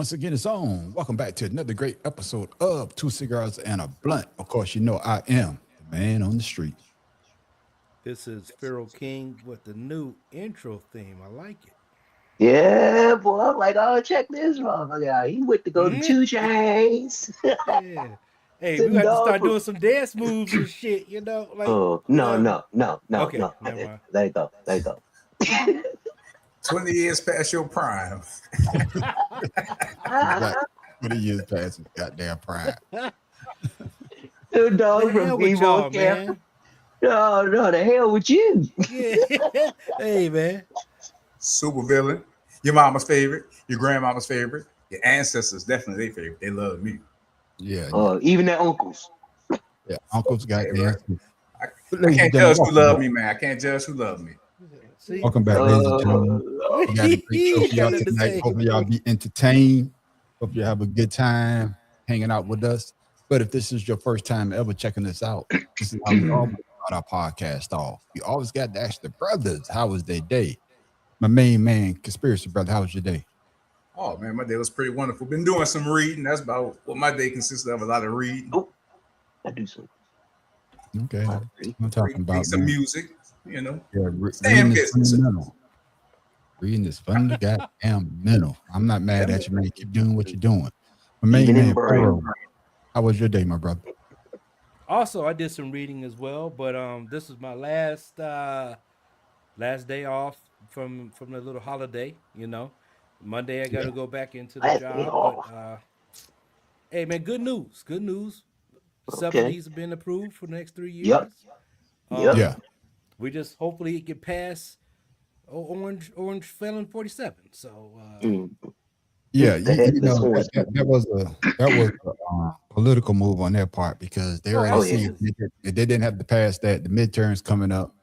Once again, it's on. Welcome back to another great episode of Two Cigars and a Blunt. Of course, you know I am the man on the street. This is Pharaoh King with the new intro theme. I like it. Yeah, boy. I'm like, oh, check this motherfucker out. He went to go to Mhm. Two Chains. Yeah. Hey, we Tim got to start Dog. doing some dance moves and shit, like, Oh, no, no, no, no, Okay, no. never mind. Let it go. Let it go. 20 years past your prime. Exactly. 20 years past his goddamn prime. Tim Dog The from hell with Vivo y'all, Camp. man. No, the hell with you. Yeah. Hey, man. Super villain. Your mama's favorite. Your grandmama's favorite. Your ancestors definitely their favorite. They love me. Yeah, Even their uncles. yeah. Uncle's goddamn. I, But I ladies and can't gentlemen, judge who love me, man. I can't judge who love me. See? welcome back, ladies and gentlemen. Uh, We got a great show for y'all Got nothing to tonight. say. Hopefully, y'all be entertained. Hope you have a good time hanging out with us. But if this is your first time ever checking us out, this is how we always start our podcast off. We always got to ask the brothers, how was their day? My main man, Conspiracy Brother, how was your day? Oh man, my day was pretty wonderful. Been doing some reading. That's about what my day consists of. A lot of reading. I do some. Okay, I I'm talking Reading about some man. music. Yeah, Staying reading is business. fundamental. Reading is fundamental. I'm not mad at you, man. Keep doing what you're doing. My main Even in man, brain. Pharaoh, how was your day, my brother? Also, I did some reading as well, but this is my last day off from the little holiday. Monday I got Yeah, to go back into the Last day job, but off. hey, man, good news. Good news. Okay. Subsidies have been approved for the next 3 years. Yep. Yep. yeah, We just hopefully it can pass Orange Felon 47. So Mm. yeah. The heck You this know horse. that was a political move on their part because they already Oh, absolutely. see yeah. if they didn't have to pass that the midterms coming up,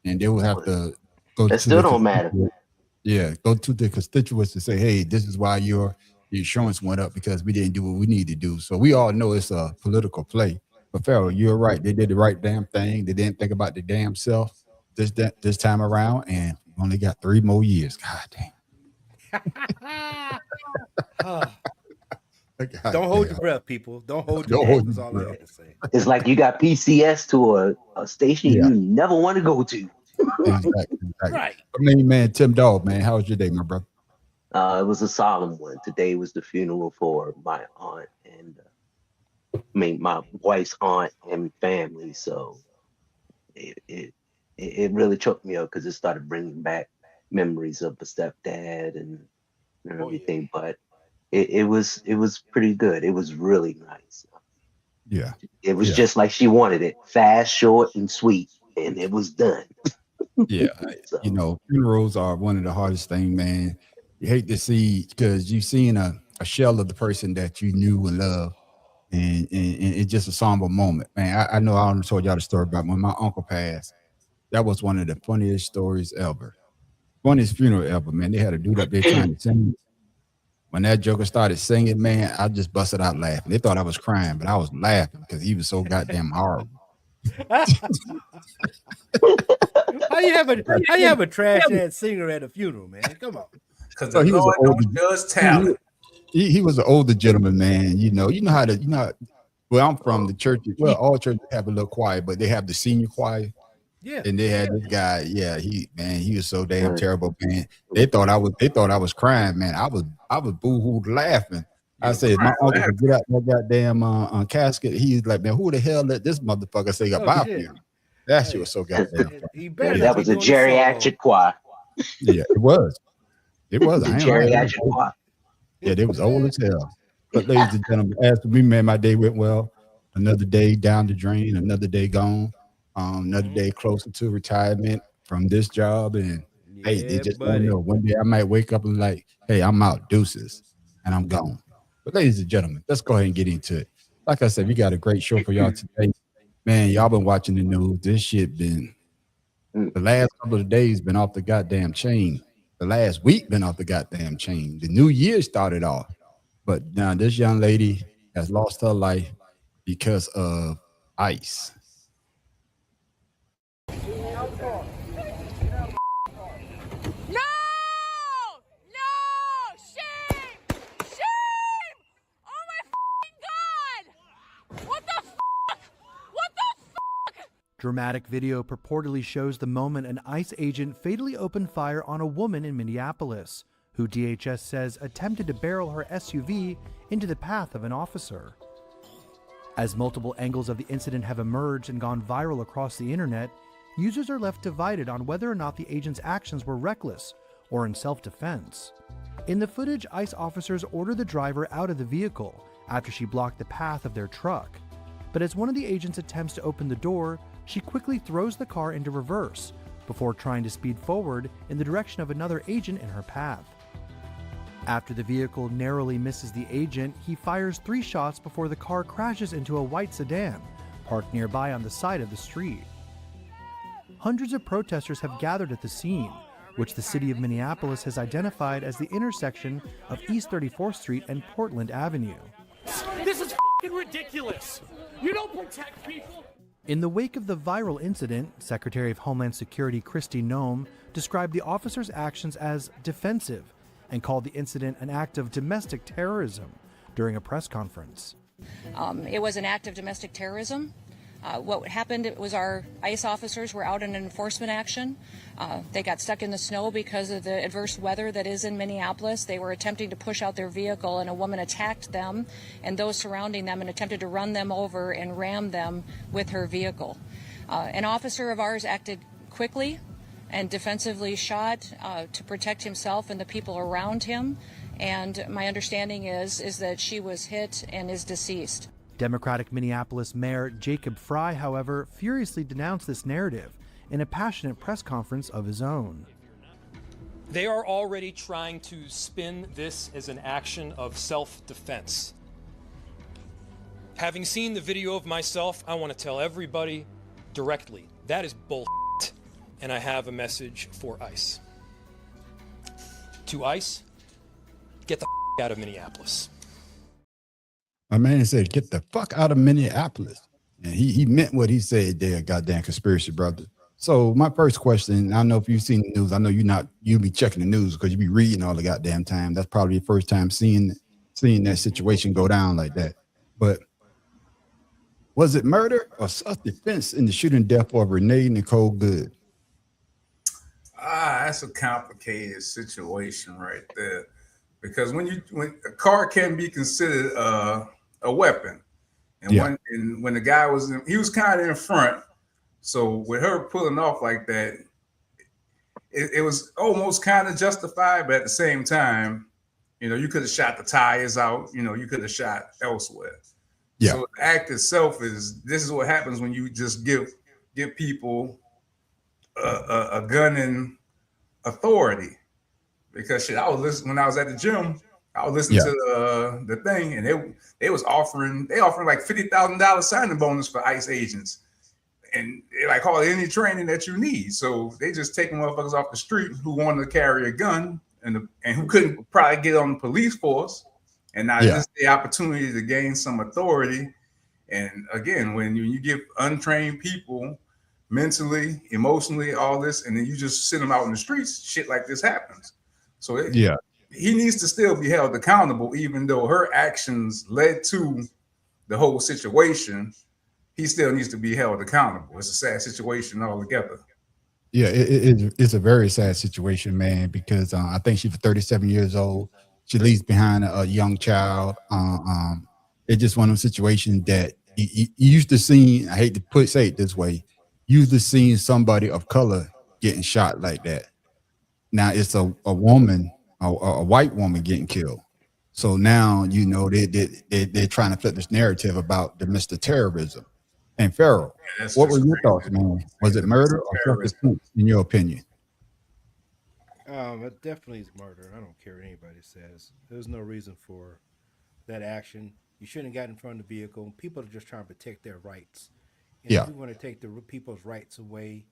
and they will have to go That to still the don't matter. constituents. Yeah, go to the constituents to say, hey, this is why your insurance went up because we didn't do what we need to do. So we all know it's a political play. But Farrell, you're right. They did the right damn thing. They didn't think about the damn self this time around, and we only got 3 more years. God damn. Ah, God don't hold your damn. breath, people. Don't hold your Don't breath. hold That's your all I breath. got to say. It's like you got PCS to a station Yeah, you never want to go to. exactly. Right. I mean, man, Tim Dog, man, how was your day, my brother? It was a solemn one. Today was the funeral for my aunt and my wife's aunt and family. So it it, it really choked me up because it started bringing back memories of the stepdad and Oh yeah. everything. But it was pretty good. It was really nice. Yeah, It was yeah, just like she wanted it, fast, short, and sweet, and it was done. yeah. You So know, funerals are one of the hardest things, man. You hate to see because you've seen a shell of the person that you knew and loved, and it's just a somber moment, man. I know I already told y'all the story about when my uncle passed. That was one of the funniest stories ever. Funniest funeral ever, man. They had a dude up there trying to sing. When that joker started singing, man, I just busted out laughing. They thought I was crying, but I was laughing because he was so goddamn horrible. How you have a trash ass singer at a funeral, man? Come on. Because So the he was an Lord older, don't judge he, talent. he was an older gentleman, man. You know how to, where I'm from, the church, well, all churches have a little choir, but they have the senior choir. Yeah. And they had this guy, yeah, he was so damn uh, terrible, man. They thought I was crying, man. I was boo-hooed laughing. You I was said, my crying uncle laughing. could get out that goddamn casket. He's like, man, who the hell let this motherfucker say Oh goodbye for shit. you? That shit was Hey, so goddamn funny. he better Yeah, not that be was a doing a solo. geriatric choir. yeah, it was. It was. The I ain't lying. It was geriatric old. choir. Yeah, they was old as hell. But ladies and gentlemen, as for me, man, my day went well. Another day down the drain, another day gone. Another Mhm. day closer to retirement from this job. And hey, they Yeah, just don't buddy. know. One day I might wake up and like, hey, I'm out, deuces, and I'm gone. But ladies and gentlemen, let's go ahead and get into it. Like I said, we got a great show for y'all today. Man, y'all been watching the news. This shit been Mm. the last couple of days been off the goddamn chain. The last week been off the goddamn chain. The new year started off. But now this young lady has lost her life because of ice. No! No! Shame! Shame! Dramatic video purportedly shows the moment an ICE agent fatally opened fire on a woman in Minneapolis, who DHS says attempted to barrel her SUV into the path of an officer. As multiple angles of the incident have emerged and gone viral across the internet, users are left divided on whether or not the agent's actions were reckless or in self-defense. In the footage, ICE officers order the driver out of the vehicle after she blocked the path of their truck. But as one of the agents attempts to open the door, she quickly throws the car into reverse before trying to speed forward in the direction of another agent in her path. After the vehicle narrowly misses the agent, he fires 3 shots before the car crashes into a white sedan parked nearby on the side of the street. Hundreds of protesters have gathered at the scene, which the city of Minneapolis has identified as the intersection of East 34th Street and Portland Avenue. This is f***ing ridiculous. You don't protect people. In the wake of the viral incident, Secretary of Homeland Security Kristi Noem described the officers' actions as defensive and called the incident an act of domestic terrorism during a press conference. It was an act of domestic terrorism. What happened was our ICE officers were out in an enforcement action. They got stuck in the snow because of the adverse weather that is in Minneapolis. They were attempting to push out their vehicle, and a woman attacked them and those surrounding them and attempted to run them over and ram them with her vehicle. An officer of ours acted quickly and defensively shot to protect himself and the people around him. And my understanding is that she was hit and is deceased. Democratic Minneapolis Mayor Jacob Frey, however, furiously denounced this narrative in a passionate press conference of his own. They are already trying to spin this as an action of self-defense. Having seen the video of myself, I want to tell everybody directly, that is bullshit, and I have a message for ICE. To ICE, get the out of Minneapolis. My man said, get the fuck out of Minneapolis. And he meant what he said there, goddamn conspiracy brother. So my first question, I don't know if you've seen the news. I know you be checking the news because you be reading all the goddamn time. That's probably your first time seeing that situation go down like that. But was it murder or self-defense in the shooting death of Renee Nicole Good? That's a complicated situation right there. Because when a car can be considered a weapon, and when the guy he was kind of in front, so with her pulling off like that, it was almost kind of justified, but at the same time, you could have shot the tires out, you could have shot elsewhere. Yeah. So the act itself this is what happens when you just give people a gun and authority. Because shit, I was listening when I was at the gym. I was listening to the thing, and they offering like $50,000 signing bonus for ICE agents, and they like call it any training that you need. So they just taking motherfuckers off the street who wanted to carry a gun and who couldn't probably get on the police force, and now this is the opportunity to gain some authority. And again, when you give untrained people mentally, emotionally, all this, and then you just send them out in the streets, shit like this happens. So he needs to still be held accountable, even though her actions led to the whole situation. He still needs to be held accountable. It's a sad situation altogether. Yeah, it's a very sad situation, man, because I think she's 37 years old. She leaves behind a young child. It's just one of those situations that you used to see. I hate to say it this way. Used to seeing somebody of color getting shot like that. Now it's a woman, a white woman getting killed. So now, they're trying to flip this narrative about domestic terrorism. And Farrell, what were your thoughts, man? Was it murder or self-defense, in your opinion? It definitely is murder. I don't care what anybody says. There's no reason for that action. You shouldn't have got in front of the vehicle. People are just trying to protect their rights. And if you want to take the people's rights away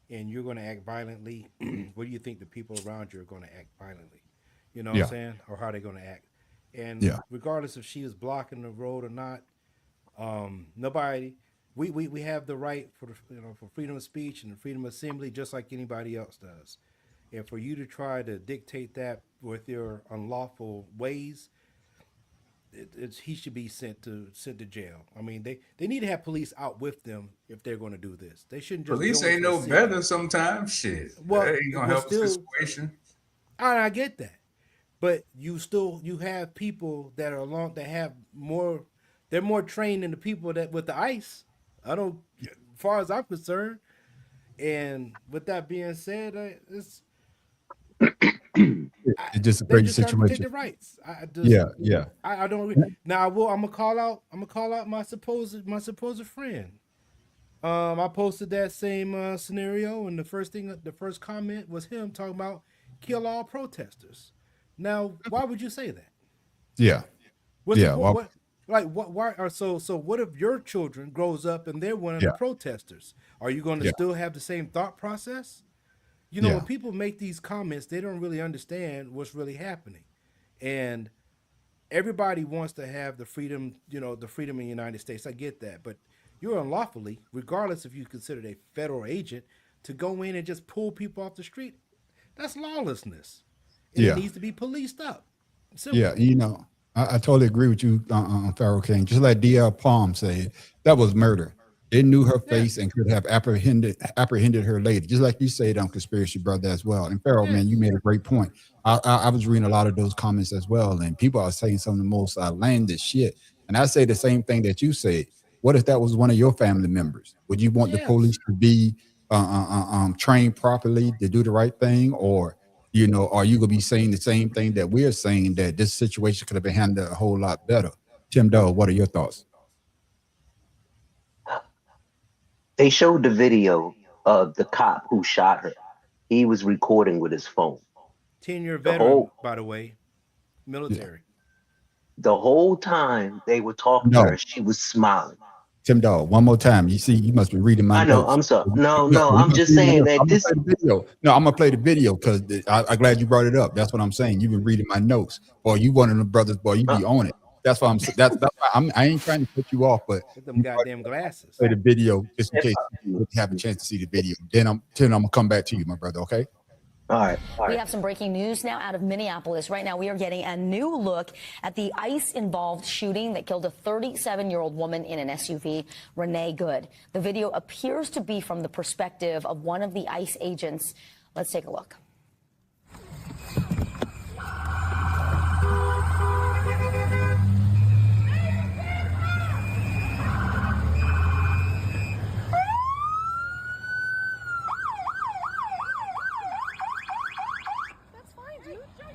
and you're going to act violently, what do you think the people around you are going to act violently? You know what I'm saying? Or how they're going to act. And regardless if she was blocking the road or not, nobody, we have the right for freedom of speech and freedom of assembly just like anybody else does. And for you to try to dictate that with your unlawful ways, he should be sent to jail. I mean, they need to have police out with them if they're going to do this. They shouldn't just Police go ain't into a no city. better sometimes. Shit, Well, that ain't gonna help the situation. I get that, but you have people that are that have more. They're more trained than the people that with the ice. I don't, as far as I'm concerned. And with that being said, It's just a they're crazy just trying to protect situation. their rights. Yeah. I don't agree. Now I will. I'm gonna call out. I'm gonna call out my supposed friend. I posted that same scenario, and the first comment was him talking about kill all protesters. Now, why would you say that? Yeah. What's the Yeah. point? Well, What like what? Why are so? What if your children grows up and they're one of the yeah. protesters? Are you going to Yeah. still have the same thought process? You know, Yeah. when people make these comments, they don't really understand what's really happening, and everybody wants to have the freedom. You know, the freedom in the United States. I get that, but you're unlawfully, regardless if you considered a federal agent, to go in and just pull people off the street. That's lawlessness, and it Yeah. needs to be policed up. Yeah. Simple. I totally agree with you, Pharaoh King. Just like D.L. Palm said, that was murder. They knew her Yeah. face and could have apprehended her later. Just like you said on Conspiracy Brother as well. And Pharaoh, Yeah. man, you made a great point. I was reading a lot of those comments as well, and people are saying some of the most outlandish shit. And I say the same thing that you said. What if that was one of your family members? Would you want the Yes. police to be trained properly to do the right thing, or are you gonna be saying the same thing that we're saying, that this situation could have been handled a whole lot better? Tim Dog, what are your thoughts? They showed the video of the cop who shot her. He was recording with his phone. 10-year The veteran, whole by the way, military. the whole time they were talking to No, her, she was smiling. Tim Dog, one more time. You see, you must be reading my I know. notes. I'm sorry. No, No, no. you I'm must just be reading my saying notes. that I'm gonna this. play the video. No, I'm gonna play the video because I'm glad you brought it up. That's what I'm saying. You've been reading my notes, boy. You one of the brothers, boy. You Uh, be on it. That's why that's why I ain't trying to cut you off, but With them you brought goddamn it up. glasses. Play the video just in if case you have a chance to see the video. Then I'm gonna come back to you, my brother. Okay. all right. We have some breaking news now out of Minneapolis. Right now, we are getting a new look at the ICE-involved shooting that killed a 37-year-old woman in an SUV, Renee Good. The video appears to be from the perspective of one of the ICE agents. Let's take a look.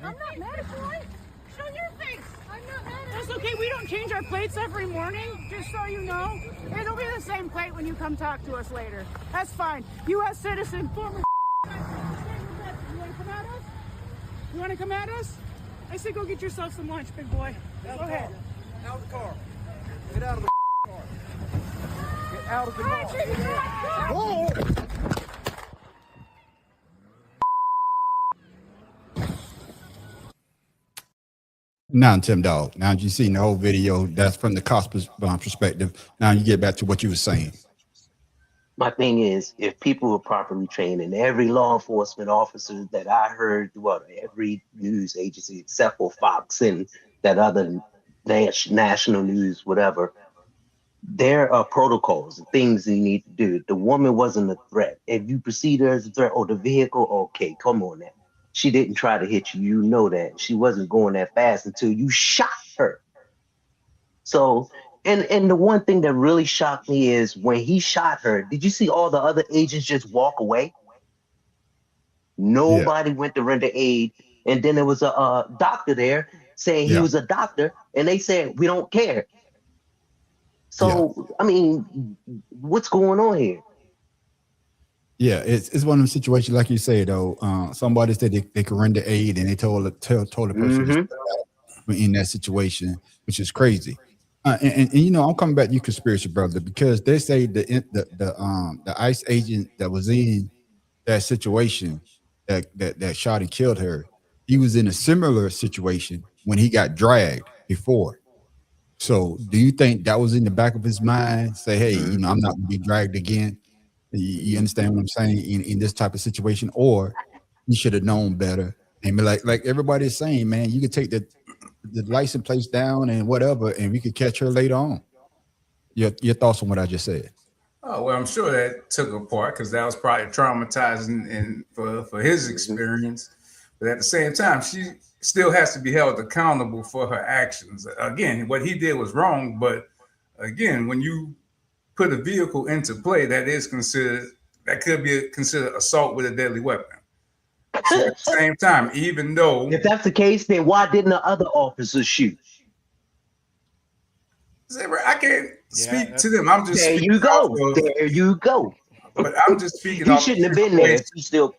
I'm not mad at you. Show your face. I'm not mad at you. That's okay. We don't change our plates every morning, just so you know. It'll be the same plate when you come talk to us later. That's fine. U.S. citizen, former. You want to come at us? You want to come at us? I said go get yourself some lunch, big boy. Go ahead. Out of the car. Get out of the car. Get out of the car. Whoa! Now, Tim Dog. Now you seen the whole video. That's from the cost perspective. Now you get back to what you were saying. My thing is, if people were properly trained, and every law enforcement officer that I heard, well, every news agency except for Fox and that other national news, whatever, there are protocols and things you need to do. The woman wasn't a threat. If you perceive her as a threat, or the vehicle, okay, come on now. She didn't try to hit you. You know that. She wasn't going that fast until you shot her. So, and the one thing that really shocked me is when he shot her, did you see all the other agents just walk away? Nobody went to render aid. And then there was a doctor there saying he was a doctor, and they said, we don't care. So, I mean, what's going on here? Yeah, it's one of those situations, like you say, though. Somebody said they could render aid, and they told the person to step out in that situation, which is crazy. And I'm coming back to you, Conspiracy Brother, because they say the ICE agent that was in that situation that shot and killed her, he was in a similar situation when he got dragged before. So, do you think that was in the back of his mind? Say, hey, I'm not going to be dragged again. You understand what I'm saying in this type of situation, or he should have known better and be like everybody's saying, man, you could take the license plate down and whatever, and we could catch her later on. Your thoughts on what I just said? Oh well, I'm sure that took a part because that was probably traumatizing and for his experience. But at the same time, she still has to be held accountable for her actions. Again, what he did was wrong, but again, when you put a vehicle into play, that could be considered assault with a deadly weapon. So at the same time, even though if that's the case, then why didn't the other officers shoot? I can't speak to them. I'm just there you go. There you go. But I'm just speaking. He shouldn't have been there. He still.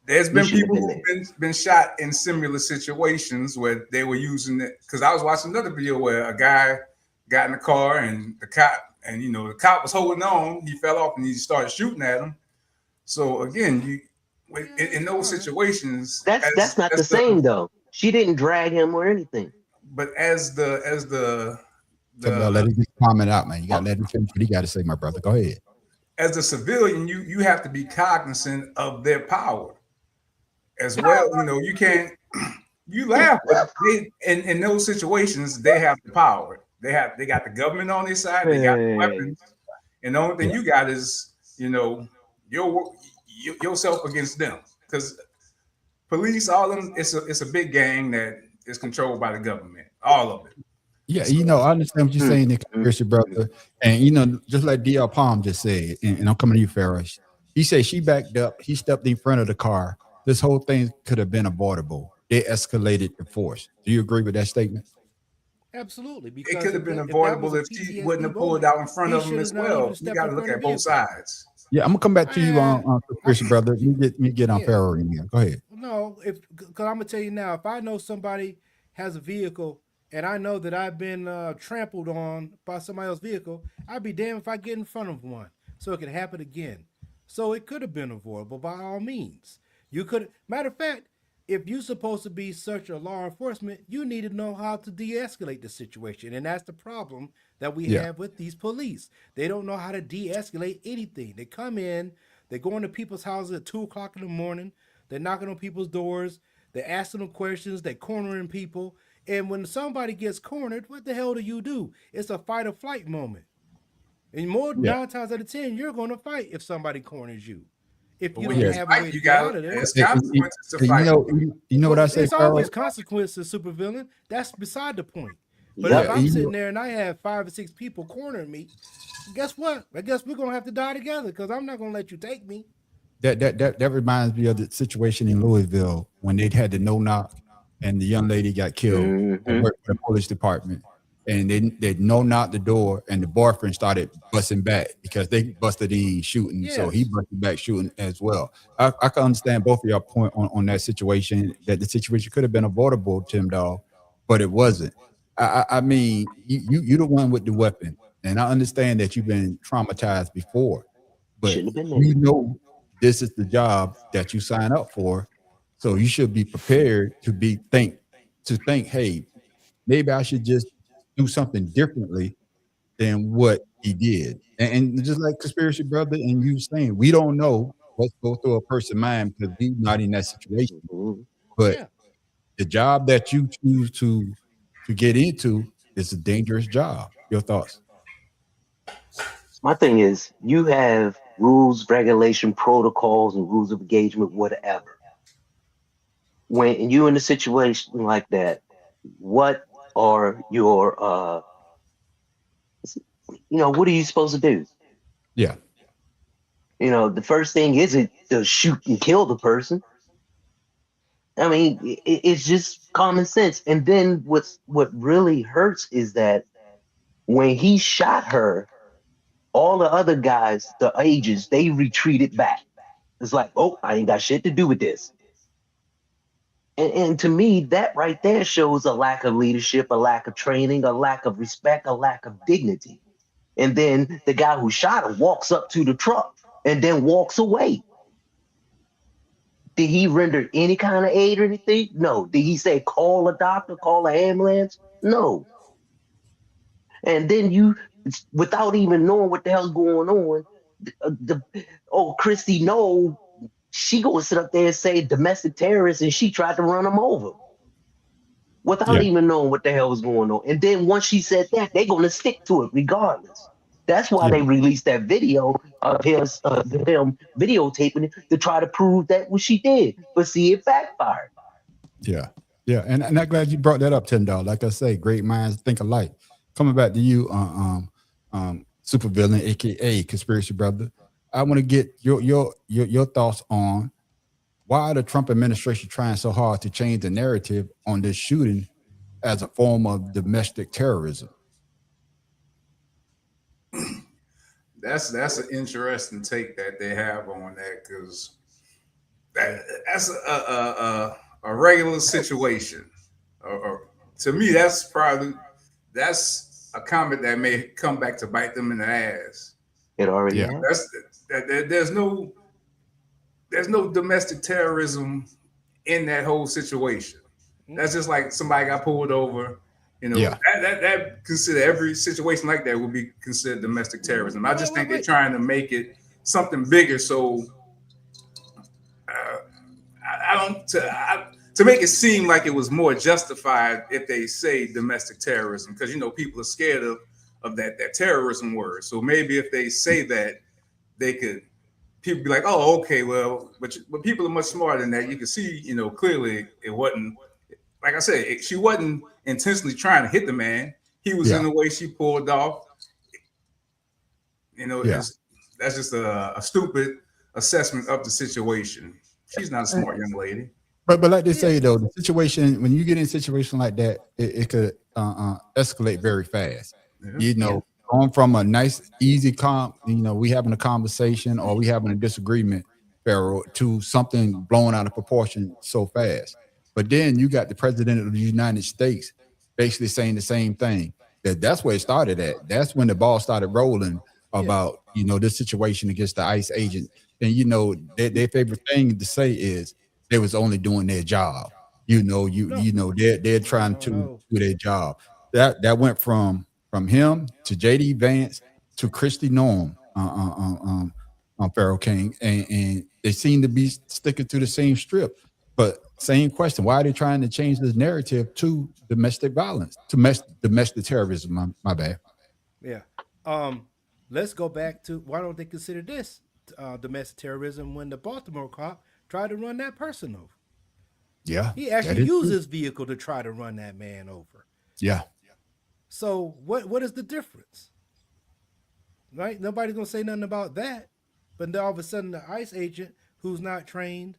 There's been people who've been shot in similar situations where they were using it. Because I was watching another video where a guy got in the car and the cop was holding on. He fell off and he started shooting at him. So again, in those situations, that's not the same though. She didn't drag him or anything. But as the let him just comment out, man. You got to let him finish what he got to say, my brother. Go ahead. As a civilian, you have to be cognizant of their power as well. You know, you can't. You laugh, but in those situations, they have the power. They got the government on their side. They got the weapons, and the only thing you got is yourself against them. Because police, all of them, it's a big gang that is controlled by the government. All of it. Yeah, I understand what you're saying, Nick, brother. And just like D.L. Palm just said, and I'm coming to you, Farris. He said she backed up. He stepped in front of the car. This whole thing could have been avoidable. They escalated the force. Do you agree with that statement? Absolutely. Because it could have been avoidable if she wouldn't have pulled out in front of him as well. You got to look at both sides. Yeah, I'm gonna come back to you on Christian, brother. You get on Farrell in here. Go ahead. No, because I'm gonna tell you now, if I know somebody has a vehicle and I know that I've been trampled on by somebody else's vehicle, I'd be damned if I get in front of one. So it could happen again. So it could have been avoidable by all means. You could, matter of fact, if you're supposed to be such a law enforcement, you need to know how to de-escalate the situation. And that's the problem that we have with these police. They don't know how to de-escalate anything. They come in, they go into people's houses at 2 o'clock in the morning, they're knocking on people's doors, they're asking them questions, they're cornering people. And when somebody gets cornered, what the hell do you do? It's a fight or flight moment. And 9 times out of 10, you're going to fight if somebody corners you. If you don't have a way to get out of there. There's consequences to fight. You know what I say? There's always consequences, supervillain. That's beside the point. But if I'm sitting there and I have 5 or 6 people cornering me, guess what? I guess we're going to have to die together because I'm not going to let you take me. That reminds me of the situation in Louisville when they had the no-knock and the young lady got killed and worked for the police department. And they no-knocked the door and the boyfriend started busting back because they busted in shooting. Yes. So he busted back shooting as well. I can understand both of y'all point on that situation, that the situation could have been avoidable, Tim Dog, but it wasn't. I mean, you're the one with the weapon. And I understand that you've been traumatized before, but this is the job that you sign up for. So you should be prepared to think, hey, maybe I should just do something differently than what he did. And just like Conspiracy Brother and you saying, we don't know what's going through a person's mind because we're not in that situation. But the job that you choose to get into is a dangerous job. Your thoughts? My thing is, you have rules, regulation, protocols, and rules of engagement, whatever. When you're in a situation like that, what are your, what are you supposed to do? Yeah. The first thing isn't to shoot and kill the person. I mean, it's just common sense. And then what really hurts is that when he shot her, all the other guys, the agents, they retreated back. It's like, oh, I ain't got shit to do with this. And to me, that right there shows a lack of leadership, a lack of training, a lack of respect, a lack of dignity. And then the guy who shot him walks up to the truck and then walks away. Did he render any kind of aid or anything? No. Did he say, call a doctor, call an ambulance? No. And then you, without even knowing what the hell's going on, Christy Noel, she gonna sit up there and say domestic terrorists, and she tried to run him over. without even knowing what the hell was going on. And then once she said that, they're going to stick to it regardless. That's why they released that video of his, them videotaping it to try to prove that what she did. But see, it backfired. Yeah. Yeah. And I'm glad you brought that up, $10. Like I say, great minds think alike. Coming back to you, supervillain, aka conspiracy brother. I want to get your thoughts on why the Trump administration trying so hard to change the narrative on this shooting as a form of domestic terrorism. That's an interesting take that they have on that, because that's a regular situation. To me, that's a comment that may come back to bite them in the ass. It already has. There's no domestic terrorism in that whole situation. That's just like somebody got pulled over. You know, that consider every situation like that would be considered domestic terrorism. I just think they're trying to make it something bigger. So to make it seem like it was more justified if they say domestic terrorism, because people are scared of that terrorism word. So maybe if they say that, people be like, oh, okay, well, but people are much smarter than that. You can see, clearly it wasn't. Like I said, she wasn't intentionally trying to hit the man. He was in the way she pulled off. That's just a stupid assessment of the situation. She's not a smart young lady. But like they say though, the situation, when you get in a situation like that, it could escalate very fast. Going from a nice, easy we having a conversation or we having a disagreement, Pharaoh, to something blown out of proportion so fast. But then you got the president of the United States basically saying the same thing. That's where it started at. That's when the ball started rolling about, this situation against the ICE agent. And, their favorite thing to say is they was only doing their job. They're trying to do their job. That went from him to JD Vance to Christy Norm on Pharaoh King. And they seem to be sticking to the same strip. But same question, why are they trying to change this narrative to domestic violence, to domestic terrorism? My bad. Yeah. Let's go back to, why don't they consider this domestic terrorism when the Baltimore cop tried to run that person over? Yeah. He actually used his vehicle to try to run that man over. Yeah. So what is the difference? Right? Nobody's going to say nothing about that. But then all of a sudden the ICE agent who's not trained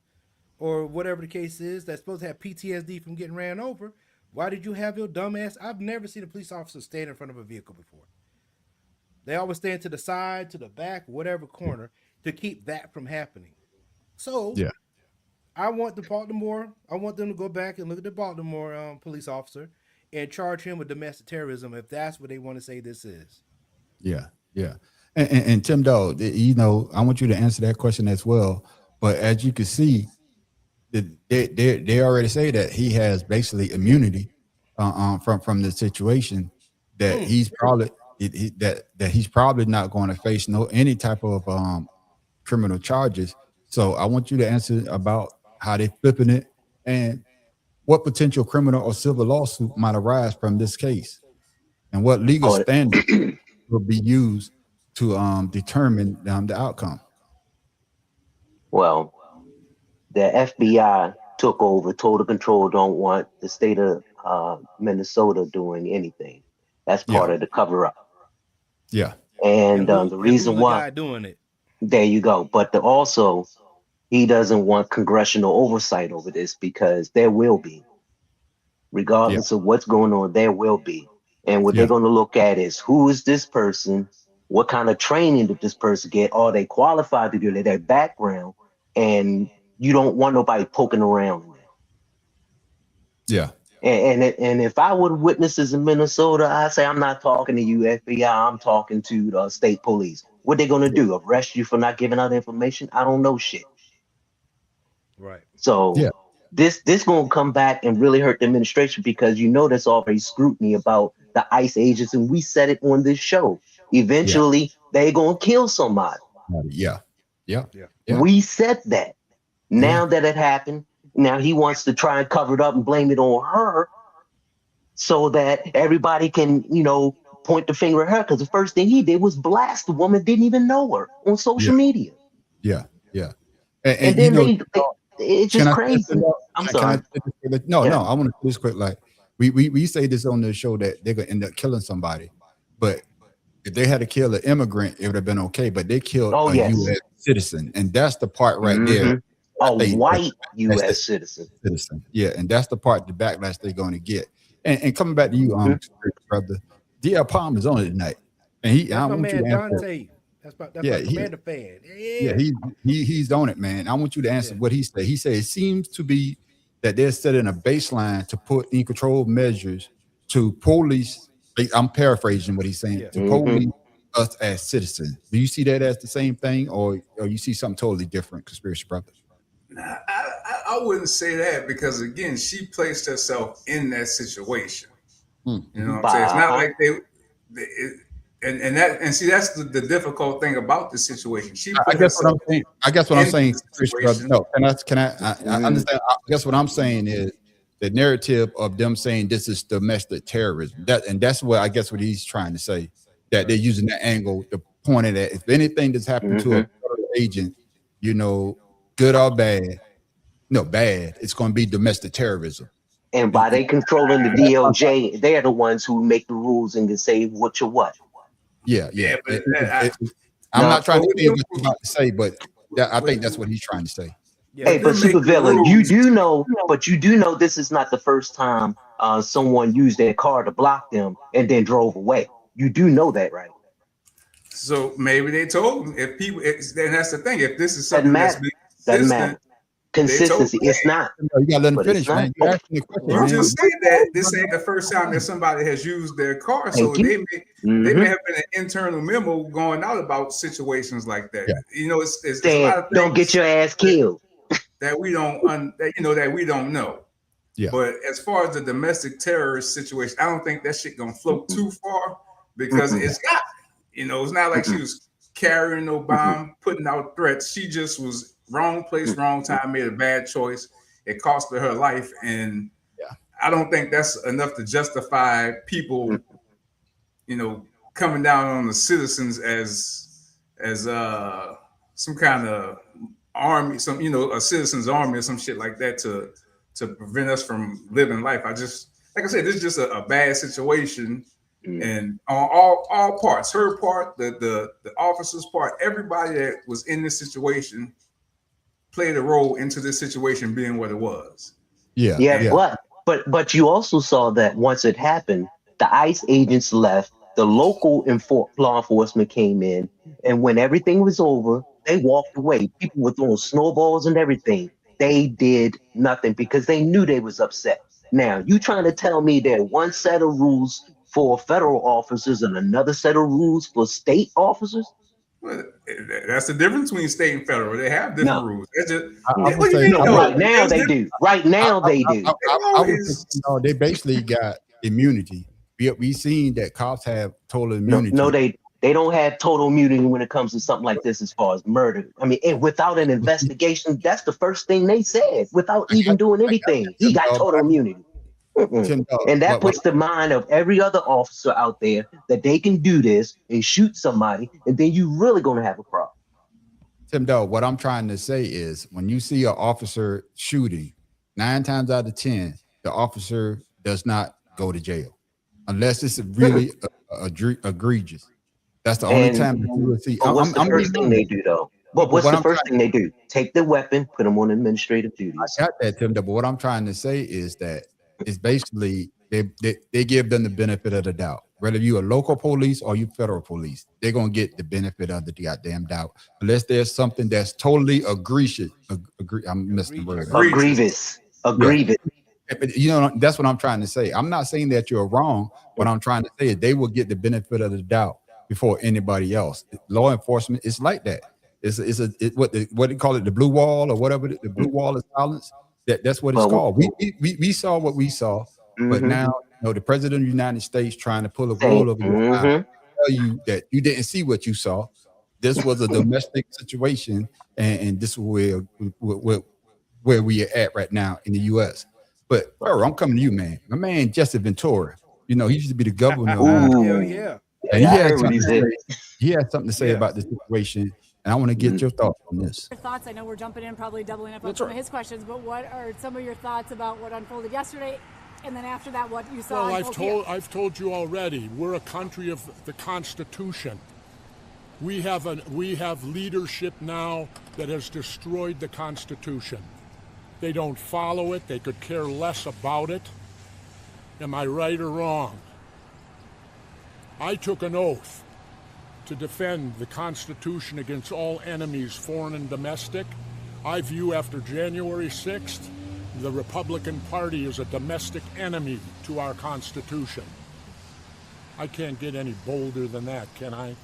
or whatever the case is, that's supposed to have PTSD from getting ran over, why did you have your dumb ass? I've never seen a police officer stand in front of a vehicle before. They always stand to the side, to the back, whatever corner, to keep that from happening. So I want them to go back and look at the Baltimore police officer and charge him with domestic terrorism if that's what they want to say this is. Yeah. And Tim Dog, I want you to answer that question as well. But as you can see, they already say that he has basically immunity from the situation, that he's probably that he's probably not going to face any type of criminal charges. So I want you to answer about how they flipping it and what potential criminal or civil lawsuit might arise from this case, and what legal standard will be used to determine the outcome. Well, the FBI took over, total control, don't want the state of Minnesota doing anything. That's part of the cover up. Yeah. And the reason why doing it. There you go. But also he doesn't want congressional oversight over this, because there will be, regardless of what's going on, there will be. And what they're going to look at is, who is this person? What kind of training did this person get? Are they qualified to do that? Their background. And you don't want nobody poking around in there. Yeah. And if I were witnesses in Minnesota, I say, I'm not talking to you, FBI. I'm talking to the state police. What they going to do? Arrest you for not giving out information? I don't know shit. Right. So this going to come back and really hurt the administration, because there's already scrutiny about the ICE agents, and we said it on this show. Eventually, they going to kill somebody. Yeah. We said that. Now that it happened, now he wants to try and cover it up and blame it on her. so that everybody can, point the finger at her. Because the first thing he did was blast the woman, didn't even know her on social media. Yeah. And You then know, it's can just I crazy. I'm can I sorry. no, Yeah. no, I want to do this quick. Like we say this on the show that they're gonna end up killing somebody, but if they had to kill an immigrant, it would have been okay. But they killed Oh, a yes. U.S. citizen, and that's the part right there. Hmm. I A think white that's the U.S. citizen. citizen. Yeah, and that's the part, the backlash they're going to get. And coming back to you, Mhm. brother, D.L. Palm is on it tonight, and I That's my want you man to answer. Dante. That's Yeah, my commander fan. yeah, Yeah. he's on it, man. I want you to answer Yeah. what he said. He said it seems to be that they're setting a baseline to put in control measures to police. I'm paraphrasing what he's saying, Yeah. to Mhm. police us as citizens. Do you see that as the same thing, or you see something totally different, conspiracy brother? I wouldn't say that because again, she placed herself in that situation. You know what I'm saying? It's not Uh-huh. like and see that's the difficult thing about the situation. She I put guess what herself I'm saying. I guess what I'm into saying, the Chris, brother. situation. No, I Mhm. understand. I guess what I'm saying is the narrative of them saying this is domestic terrorism. That's what I guess what he's trying to say. That they're using that angle to point it at. If anything that's happened to a Mhm. federal agent, good or bad, no bad, it's going to be domestic terrorism. And And by they controlling the DOJ, they're the ones who make the rules and can say what you what. yeah. Yeah, but I'm Now, not trying to say what you're about to say, but I think that's what he's trying to say. Yeah. hey, with but them making supervillain, rules. you do know this is not the first time someone used their car to block them and then drove away. You do know that, right? So maybe they told them if people, and that's the thing. If this is Doesn't something that's matter. been Doesn't consistent, matter. they told Consistency. them, It's not, You gotta let him but it's finish, not. man. You asked me a question, I'm man. just saying that this ain't the first time that somebody has used their car, so Thank you. they may Hmm. have been an internal memo going out about situations like that. Yeah. It's a Saying, lot of don't get things your ass that, killed. that we don't that we don't know. Yeah. But as far as the domestic terrorist situation, I don't think that shit gonna float too far because Mm-mm. it's got it's not like she Mm-mm. was carrying no Mm-mm. bomb, putting out threats. She just was wrong place, wrong Mm-mm. time, made a bad choice. It cost her life, and Yeah. I don't think that's enough to justify people, coming down on the citizens as some kind of army, a citizens army or some shit like that to prevent us from living life. Like I said, this is just a bad situation, Mm. and on all parts, her part, the officer's part, everybody that was in this situation played a role into this situation being what it was. Yeah. Yeah, Yeah. but you also saw that once it happened, the ICE agents left, the local law enforcement came in, and when everything was over, they walked away. People were throwing snowballs and everything. They did nothing because they knew they was upset. Now, you trying to tell me there one set of rules for federal officers and another set of rules for state officers? Well, that's the difference between state and federal. They have different No. rules. That's just I would what do you say, mean? No, Right now there's they different. do. Right now they do. I would say, they basically got immunity. We seen that cops have total No, immunity. they don't have total immunity when it comes to something like this as far as murder. I mean, and without an investigation, that's the first thing they said without even doing anything. He got total immunity. Mm-mm. And that puts the mind of every other officer out there that they can do this and shoot somebody, and then you really gonna have a problem. Tim Dog, what I'm trying to say is when you see an officer shooting, 9 times out of 10, the officer does not go to jail unless it's really egregious. That's the only And time that you will see. but what's the I'm first being thing they honest. do though? But But what's what the I'm first trying, thing they do? Take the weapon, put them on administrative I duties. got that, Tim. But what I'm trying to say is that it's basically they give them the benefit of the doubt. Whether you a local police or you federal police, they're gonna get the benefit of the goddamn doubt, unless there's something that's totally egregious. I'm missing the word. A grievous. A Yeah. grievous. But, that's what I'm trying to say. I'm not saying that you're wrong. What I'm trying to say is they will get the benefit of the doubt before anybody else. Law enforcement is like that. What they call it, the blue wall or whatever, the blue wall of silence. That's what it's called. We saw what we saw, but now the president of the United States trying to pull a wool over your eye, tell you that you didn't see what you saw. This was a domestic situation, and this is where we are at right now in the U.S. But Pharaoh, I'm coming to you, man. My man Jesse Ventura. You know, he used to be the governor of Hell Ooh, yeah. and I heard what he said. he had something to say Yeah. about the situation, and I want to get your thoughts on this. Your thoughts? I know we're jumping in, probably doubling up on some of his questions, but what are some of your thoughts about what unfolded yesterday, and then after that, what you saw? Well, I've told you already. We're a country of the Constitution. We have leadership now that has destroyed the Constitution. They don't follow it. They could care less about it. Am I right or wrong? I took an oath to defend the Constitution against all enemies, foreign and domestic. I view after January 6th, the Republican Party as a domestic enemy to our Constitution. I can't get any bolder than that, can I?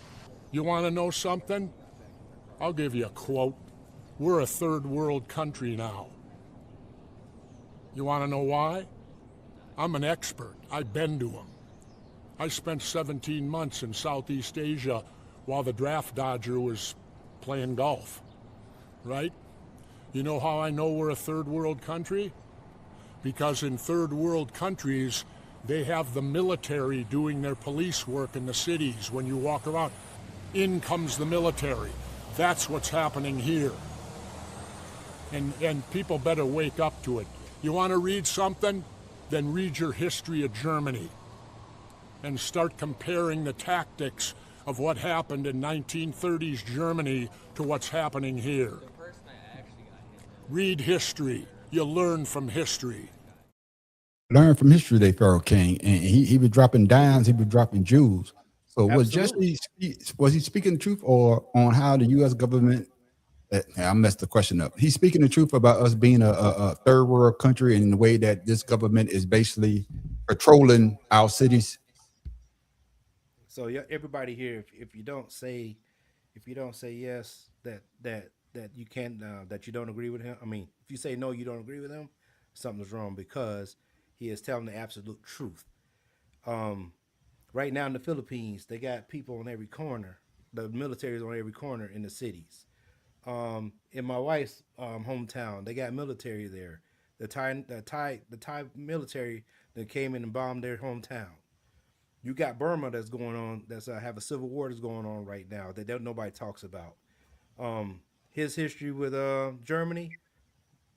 You want to know something? I'll give you a quote. We're a third world country now. You want to know why? I'm an expert. I've been to them. I spent 17 months in Southeast Asia while the draft dodger was playing golf, right? You know how I know we're a third world country? Because in third world countries, they have the military doing their police work in the cities when you walk around. In comes the military. That's what's happening here. And people better wake up to it. You want to read something? Then read your history of Germany and start comparing the tactics of what happened in 1930s Germany to what's happening here. Read history. You learn from history. Learn from history, they Pharaoh King, and he was dropping dimes, he was dropping jewels. So was he speaking the truth, or on how the U.S. government? I messed the question up. He's speaking the truth about us being a third world country and the way that this government is basically patrolling our cities. So yeah, everybody here, if you don't say yes, that you can't, that you don't agree with him. I mean, if you say no, you don't agree with him, something's wrong, because he is telling the absolute truth. Right now in the Philippines, they got people on every corner. The military is on every corner in the cities. In my wife's hometown, they got military there. The Thai military that came in and bombed their hometown. You got Burma that's going on. That's have a civil war that's going on right now that nobody talks about. His history with Germany,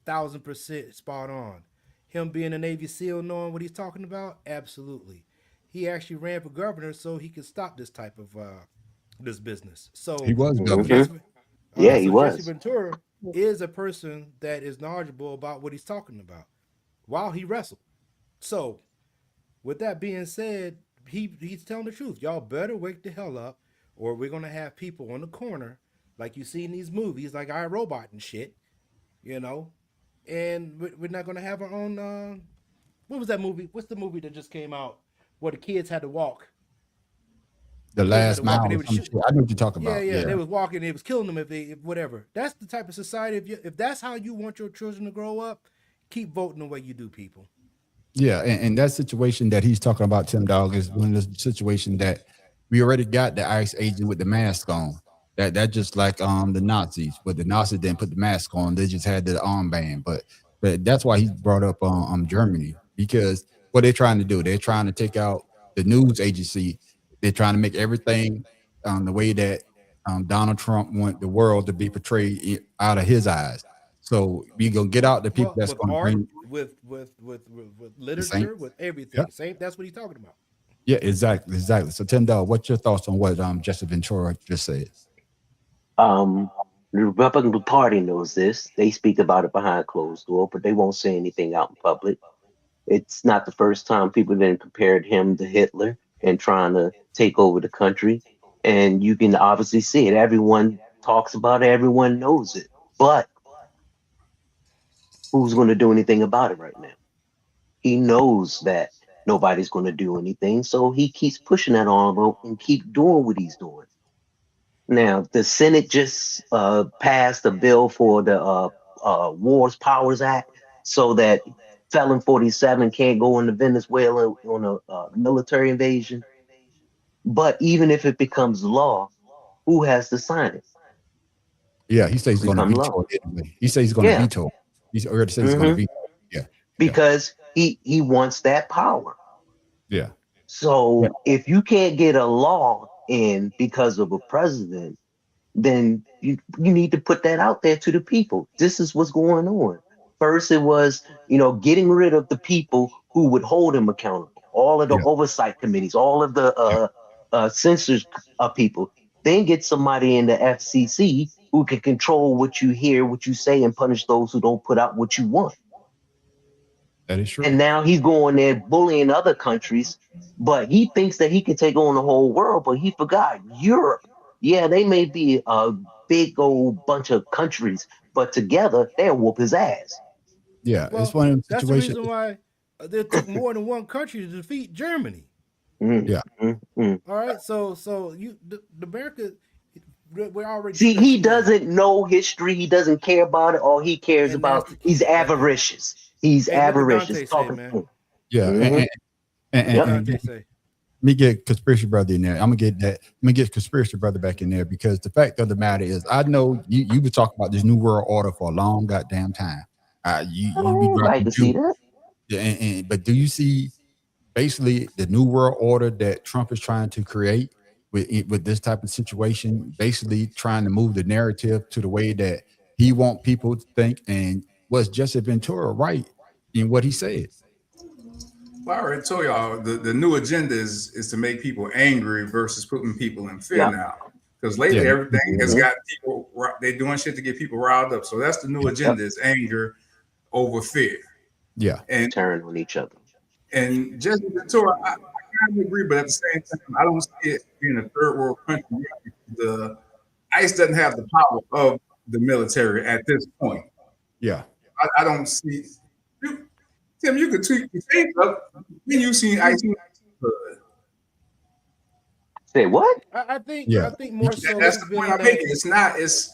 1000% spot on. Him being a Navy SEAL, knowing what he's talking about, absolutely. He actually ran for governor so he could stop this type of this business. So he was governor. He was. Jesse Ventura is a person that is knowledgeable about what he's talking about while he wrestled. So, with that being said, he's telling the truth. Y'all better wake the hell up, or we're gonna have people on the corner like you see in these movies, like iRobot and shit, you know. And we're not gonna have our own. What was that movie? What's the movie that just came out where the kids had to walk? The Last Mile. I know what you're talking about. Yeah. They was walking. It was killing them if whatever. That's the type of society. If that's how you want your children to grow up, keep voting the way you do, people. Yeah, and that situation that he's talking about, Tim Dog, is one of the situation that we already got the ICE agent with the mask on. That just like the Nazis, but the Nazis didn't put the mask on; they just had the armband. But that's why he brought up Germany, because what they're trying to do, they're trying to take out the news agency. They're trying to make everything the way that Donald Trump want the world to be portrayed out of his eyes. So we gonna get out the people that's going to bring with literature, with everything. Yep. Same. That's what he's talking about. Yeah, exactly. So Tim Dog, what's your thoughts on what Jesse Ventura just said? The Republican Party knows this. They speak about it behind closed door, but they won't say anything out in public. It's not the first time people then compared him to Hitler and trying to take over the country. And you can obviously see it. Everyone talks about it. Everyone knows it. But who's going to do anything about it right now? He knows that nobody's going to do anything. So he keeps pushing that envelope and keep doing what he's doing. Now, the Senate just passed a bill for the Wars Powers Act so that Felon 47 can't go into Venezuela on a military invasion. But even if it becomes law, who has to sign it? Yeah, he says he's going to veto it anyway. He says he's going to veto. He's already said he's going to veto. Yeah. because he wants that power. Yeah. So if you can't get a law in because of a president, then you need to put that out there to the people. This is what's going on. First, it was, getting rid of the people who would hold him accountable, all of the Yeah. oversight committees, all of the censors people. Then get somebody in the FCC who can control what you hear, what you say, and punish those who don't put out what you want. That is true. And now he's going there bullying other countries, but he thinks that he can take on the whole world, but he forgot Europe. Yeah, they may be a big old bunch of countries, but together they'll whoop his ass. Yeah, Well, it's one of them that's the situations. reason why it took more than one country to defeat Germany. Yeah. All right, so the America, we're already See, stretched he thin. doesn't know history. He doesn't care about it. All he cares And that's about, the key he's right there. avaricious. He's Hey, look what avaricious. Dante say, Talking. man. Yeah. Mhm. And Yep. Dante let say. me get conspiracy brother in there. I'm gonna get that. Let me get conspiracy brother back in there because the fact of the matter is, I know you been talking about this new world order for a long goddamn time. You be Right dropping to see that. Yeah, but do you see basically the new world order that Trump is trying to create with this type of situation, basically trying to move the narrative to the way that he want people to think, and was Jesse Ventura right in what he said? Well, I already told y'all the new agenda is to make people angry versus putting people in fear Yeah. now. Because lately Yeah. everything has got people, they doing shit to get people riled up. So that's the new agenda is anger over fear. Yeah. And Turn on each other. and Jesse Ventura, I kind of agree, but at the same time, I don't see it being a third world country yet. The ICE doesn't have the power of the military at this point. Yeah. I don't see. Tim, you could tweak your face up when you seen ICE. Say what? I think Yeah. more so That's it's the point been I'm making. It's not. It's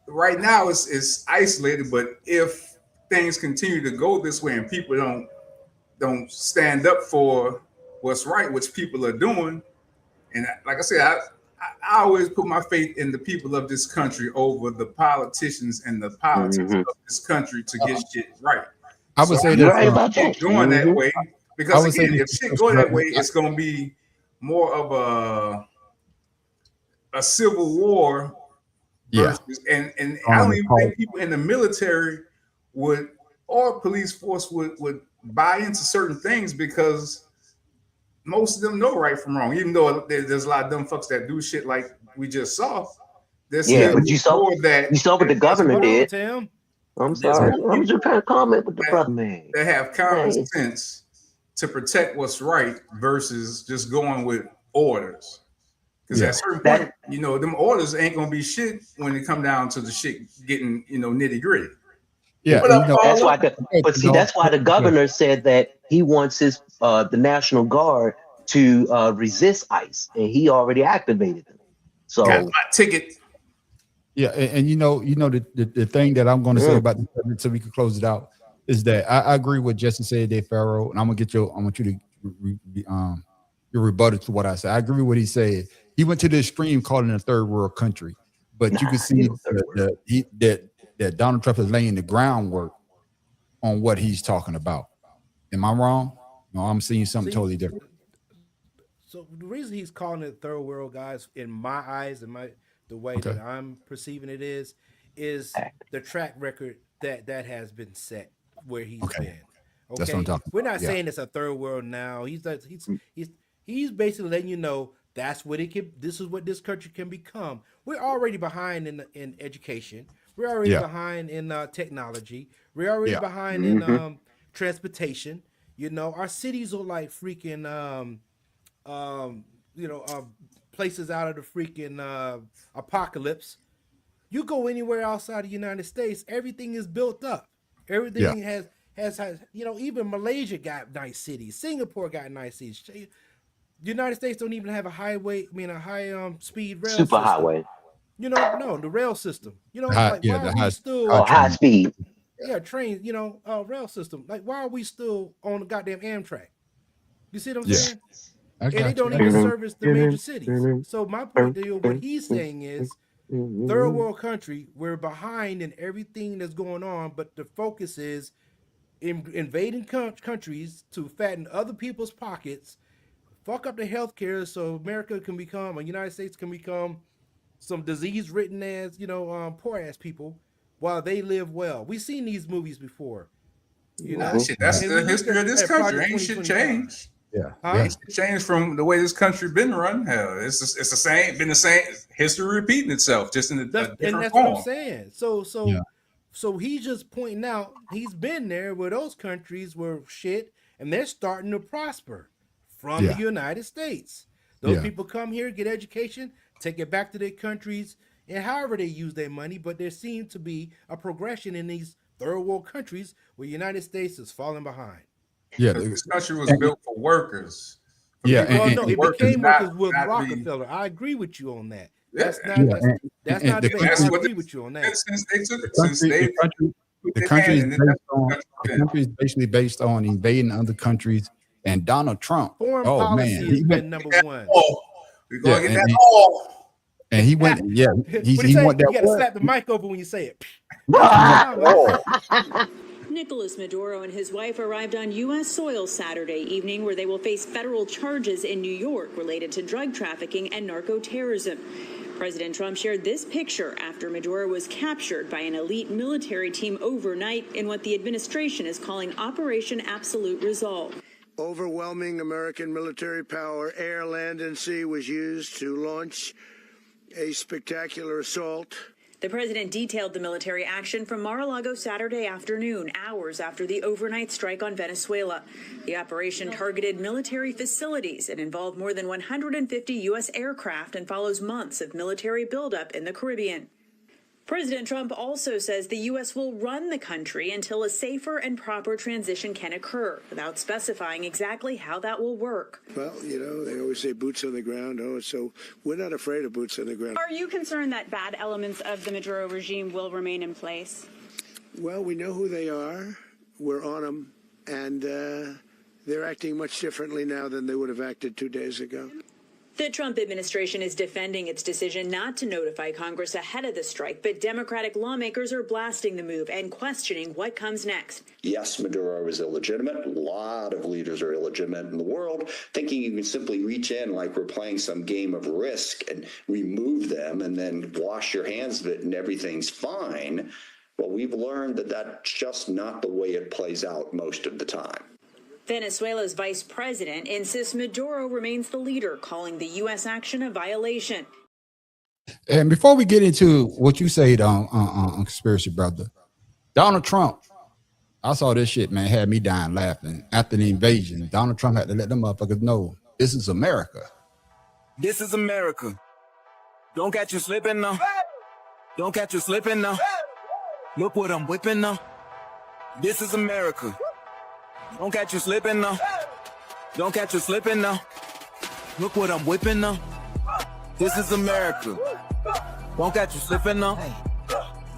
right now. It's isolated. But if things continue to go this way and people don't stand up for what's right, which people are doing, and like I said, I always put my faith in the people of this country over the politicians and the politics of this country to get shit right. I would say You're that right about that. Going that way, I because would say again, this, if shit go that way, it's going to be more of a civil war yeah. versus, and I don't even think people in the military would or police force would buy into certain things because most of them know right from wrong. Even though there's a lot of dumb fucks that do shit like we just saw, there's still but you saw more that what the governor Hold on, did. Tim. I'm sorry. I'm just trying to comment with the brother, man. That have common sense to protect what's right versus just going with orders. Because at a certain point, them orders ain't gonna be shit when it come down to the shit getting, nitty gritty. Yeah, that's why. But see, that's why the governor said that he wants his the National Guard to resist ICE, and he already activated them. So got my ticket. Yeah, and the thing that I'm going to say about this, so we can close it out, is that I agree with Jesse said there, Pharaoh, and I want you to your rebuttal to what I said. I agree with what he said. He went to the extreme calling it a third world country, but you can see that Donald Trump is laying the groundwork on what he's talking about. Am I wrong? No, I'm seeing something totally different. So the reason he's calling it third world, guys, in my eyes and the way that I'm perceiving it is the track record that has been set where he's been. Okay, that's what I'm talking we're about. not saying it's a third world now. He's basically letting you know that's what it can. This is what this country can become. We're already behind in education. We're already behind in technology. We're already behind in transportation. Our cities are like freaking places out of the freaking apocalypse. You go anywhere outside the United States, everything is built up. Everything has even Malaysia got nice cities. Singapore got nice cities. The United States don't even have a high speed rail super system. highway. No, the rail system. Why are we still high speed? Yeah, trains. Rail system. Like, why are we still on the goddamn Amtrak? You see what I'm saying? And they don't even service the major cities. So my point to you, what he's saying is, third world country, we're behind in everything that's going on, but the focus is invading countries to fatten other people's pockets, fuck up the healthcare so America can become, or United States can become some disease-ridden ass, poor ass people, while they live well. We've seen these movies before. That's the history of this country. Ain't shit changed. Ain't shit changed from the way this country been run. Hell, it's the same. Been the same history repeating itself, just in a different and that's form. what I'm saying. So he's just pointing out he's been there where those countries were shit, and they're starting to prosper from the United States. Those people come here, get education, take it back to their countries, and however they use their money. But there seems to be a progression in these third world countries where the United States is falling behind. Yeah, this country was built for workers. It became workers with Rockefeller. I agree with you on that. That's not debate. I agree with you on that. The country is basically based on invading other countries, and Donald Trump. Foreign policy has been number one. We're gonna get that all. And he went, he went that. You gotta slap the mic over when you say it. Nicolas Maduro and his wife arrived on U.S. soil Saturday evening, where they will face federal charges in New York related to drug trafficking and narco-terrorism. President Trump shared this picture after Maduro was captured by an elite military team overnight in what the administration is calling Operation Absolute Resolve. Overwhelming American military power, air, land, and sea, was used to launch a spectacular assault. The president detailed the military action from Mar-a-Lago Saturday afternoon, hours after the overnight strike on Venezuela. The operation targeted military facilities and involved more than 150 U.S. aircraft and follows months of military buildup in the Caribbean. President Trump also says the U.S. will run the country until a safer and proper transition can occur, without specifying exactly how that will work. Well, they always say boots on the ground. So we're not afraid of boots on the ground. Are you concerned that bad elements of the Maduro regime will remain in place? Well, we know who they are. We're on them. And they're acting much differently now than they would have acted 2 days ago. The Trump administration is defending its decision not to notify Congress ahead of the strike, but Democratic lawmakers are blasting the move and questioning what comes next. Yes, Maduro is illegitimate. A lot of leaders are illegitimate in the world, thinking you can simply reach in like we're playing some game of Risk and remove them and then wash your hands of it and everything's fine. Well, we've learned that that's just not the way it plays out most of the time. Venezuela's vice president insists Maduro remains the leader, calling the U.S. action a violation. And before we get into what you said on Conspiracy Brother, Donald Trump, I saw this shit, man, had me dying laughing. After the invasion, Donald Trump had to let them motherfuckers know this is America. This is America. Don't catch you slipping now. Don't catch you slipping now. Look what I'm whipping now. This is America. Don't catch you slipping now. Don't catch you slipping now. Look what I'm whipping now. This is America. Won't catch you slipping now.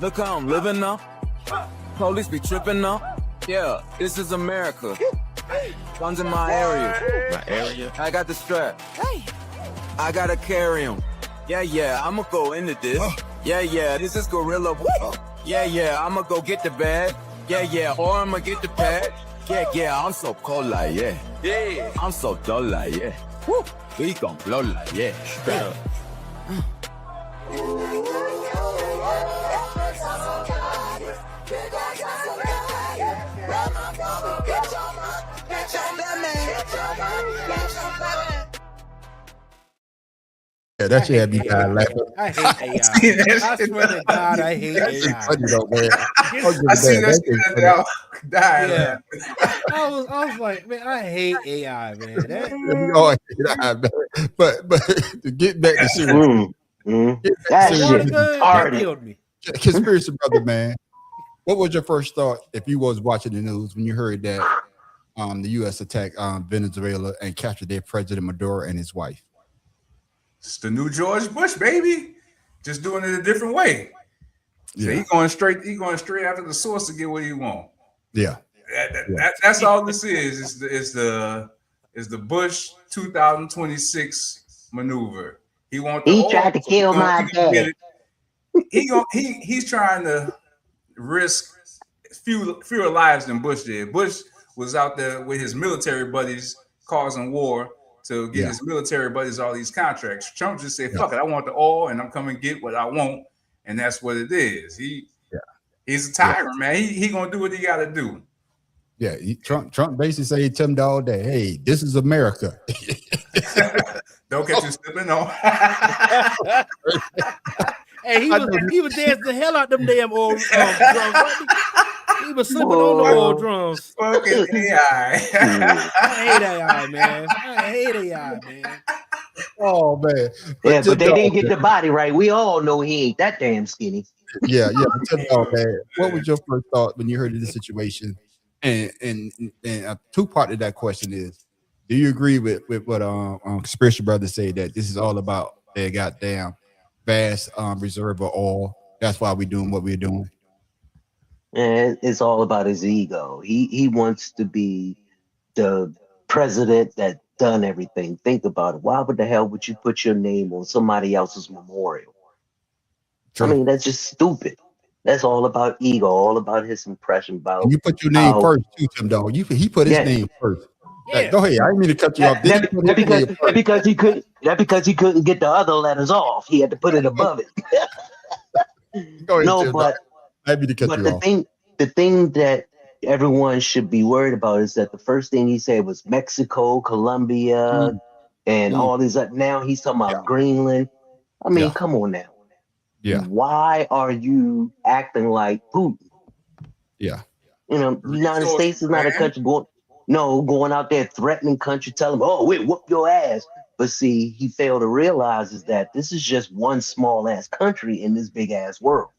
Look how I'm living now. Police be tripping now. Yeah, this is America. Guns in my area. My area? I got the strap. I gotta carry him. Yeah, I'ma go into this. Yeah, this is gorilla. Yeah, I'ma go get the bag. Yeah, or I'ma get the pad. Yeah, I'm so cold like, yeah. I'm so dull like, yeah. Woo. We gon' blow like, yeah. Straight up. Yeah, that shit had me dying laughing. I hate AI. I swear to God, I hate AI. Funny though, man. I see that shit now. Yeah. I was like, man, I hate AI, man. But to get back to serious, that shit killed me. Conspiracy Brother, man. What was your first thought if you was watching the news when you heard that the U.S. attacked Venezuela and captured their president Maduro and his wife? It's the new George Bush, baby. Just doing it a different way. Yeah. So he going straight after the source to get what he want. Yeah. That's all this is. Is the Bush 2026 maneuver. He tried to kill my dad. He's trying to risk fewer lives than Bush did. Bush was out there with his military buddies causing war to get his military buddies all these contracts. Trump just said, "Fuck it, I want the oil, and I'm coming to get what I want," and that's what it is. He's a tyrant, man. He gonna do what he got to do. Yeah, Trump basically said to him all day, "Hey, this is America." Don't catch you slipping on. Hey, he was dancing the hell out them damn old drums. He was slipping on the old drums. Fucking AI. I hate AI, man. I hate AI, man. Oh man. But they didn't get the body right. We all know he ain't that damn skinny. Yeah. Man. What was your first thought when you heard of this situation? And a two-part of that question is, do you agree with what Conspiracy Brothers say that this is all about their goddamn vast reserve of oil? That's why we're doing what we're doing. And it's all about his ego. He wants to be the president that done everything. Think about it. Why would the hell would you put your name on somebody else's memorial? True. I mean, that's just stupid. That's all about ego, all about his impression. About you put your name first, too, Tim Dog. He put his name first. Yeah. Go ahead. I didn't mean to cut you off. Because he couldn't get the other letters off. He had to put it above it. Go ahead, no, Tim but the thing that everyone should be worried about is that the first thing he said was Mexico, Colombia, and all these. Now he's talking about Greenland. I mean, come on now. Yeah. Why are you acting like Putin? Yeah. You know, the United States is not a country going out there threatening country, telling them, "Oh, wait, whoop your ass." But see, he failed to realize is that this is just one small ass country in this big ass world.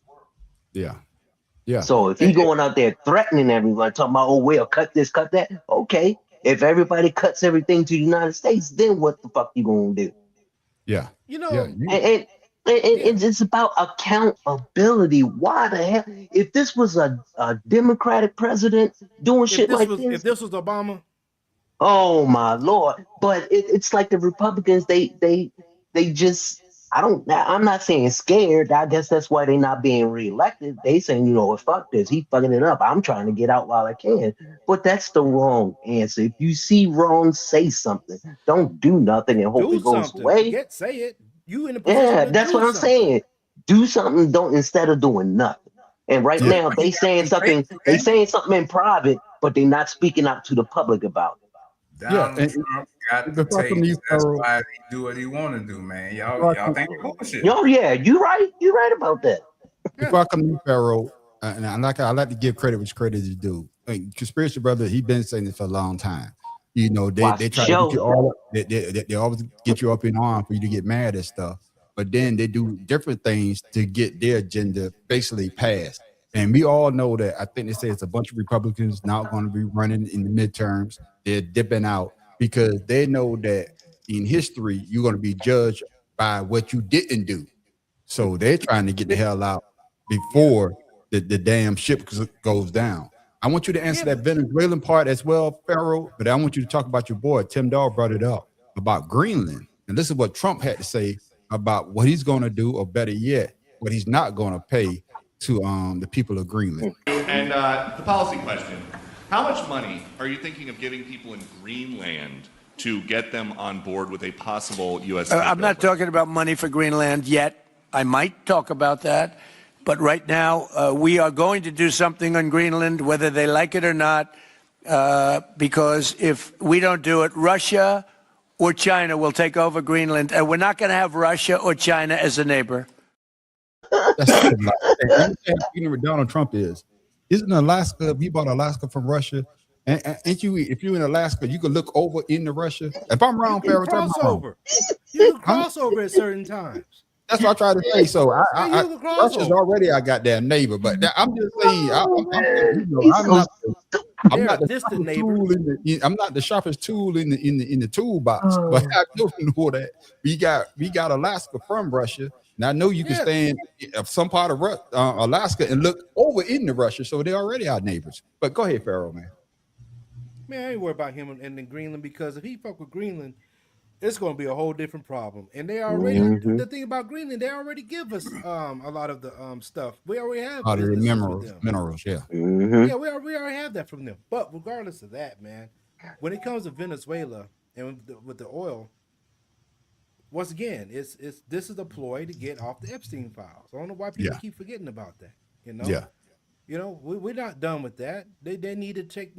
Yeah. Yeah. So if he going out there threatening everyone, talking about, "Oh, well, cut this, cut that," okay. If everybody cuts everything to the United States, then what the fuck you gonna do? Yeah. You know, it's about accountability. Why the hell? If this was a Democratic president doing shit like this, if this was Obama, oh my Lord! But it's like the Republicans. They just. I'm not saying scared. I guess that's why they're not being reelected. They saying, fuck this. He fucking it up. I'm trying to get out while I can. But that's the wrong answer. If you see wrong, say something. Don't do nothing and hope it goes away. Say it. You in the position that's what I'm saying. Do something. Don't instead of doing nothing. And right now they saying something. They saying something in private, but they're not speaking out to the public about it. Donald Trump got the taste. That's why he do what he want to do, man. Y'all think bullshit. Oh yeah, you right. You're right about that. Before I come to you, Pharaoh, and I like to give credit which credit is due. Conspiracy Brother, he been saying this for a long time. They try to get you all. They always get you up in arms for you to get mad at stuff, but then they do different things to get their agenda basically passed. And we all know that. I think they say it's a bunch of Republicans not going to be running in the midterms. They're dipping out because they know that in history, you're going to be judged by what you didn't do. So they're trying to get the hell out before the damn ship goes down. I want you to answer that Venezuelan part as well, Pharaoh, but I want you to talk about your boy. Tim Dawg brought it up about Greenland. And this is what Trump had to say about what he's going to do, or better yet, what he's not going to pay to the people of Greenland. And the policy question. How much money are you thinking of giving people in Greenland to get them on board with a possible U.S. I'm not talking about money for Greenland yet. I might talk about that. But right now, we are going to do something on Greenland, whether they like it or not, because if we don't do it, Russia or China will take over Greenland, and we're not going to have Russia or China as a neighbor. That's what Donald Trump is. Isn't Alaska? We bought Alaska from Russia, and if you're in Alaska, you can look over into Russia. If I'm wrong, Pharaoh, cross over. You can cross over at certain times. That's what I try to say. So Russia's already our goddamn neighbor, but I'm just saying, I'm not the sharpest tool in the toolbox, but I do know that we got Alaska from Russia. Now I know you can stand some part of Alaska and look over into Russia, so they're already our neighbors. But go ahead, Pharaoh, man. Man, I ain't worried about him and Greenland, because if he fuck with Greenland, it's going to be a whole different problem. And they already the thing about Greenland, they already give us a lot of the stuff. We already have Out of the businesses with them. minerals, yeah. Yeah, we already have that from them. But regardless of that, man, when it comes to Venezuela and with the oil, once again, it's this is a ploy to get off the Epstein files. I don't know why people keep forgetting about that. You know, we're not done with that. They need to take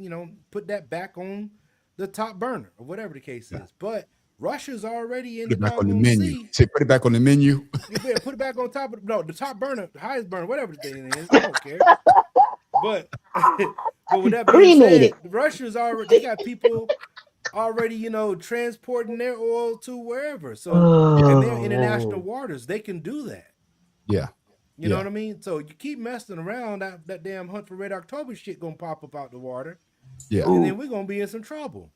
put that back on the top burner or whatever the case is. But Russia's already in Put it the back on the doggone menu. sea. Say, put it back on the menu. You better put it back on top of the top burner, the highest burner, whatever the thing is. I don't care. But with that being said, Russia's already they got people already, transporting their oil to wherever. So and they're international waters, they can do that. Yeah. You know what I mean? So you keep messing around, that damn Hunt for Red October shit gonna pop up out the water. Yeah. And then we're gonna be in some trouble.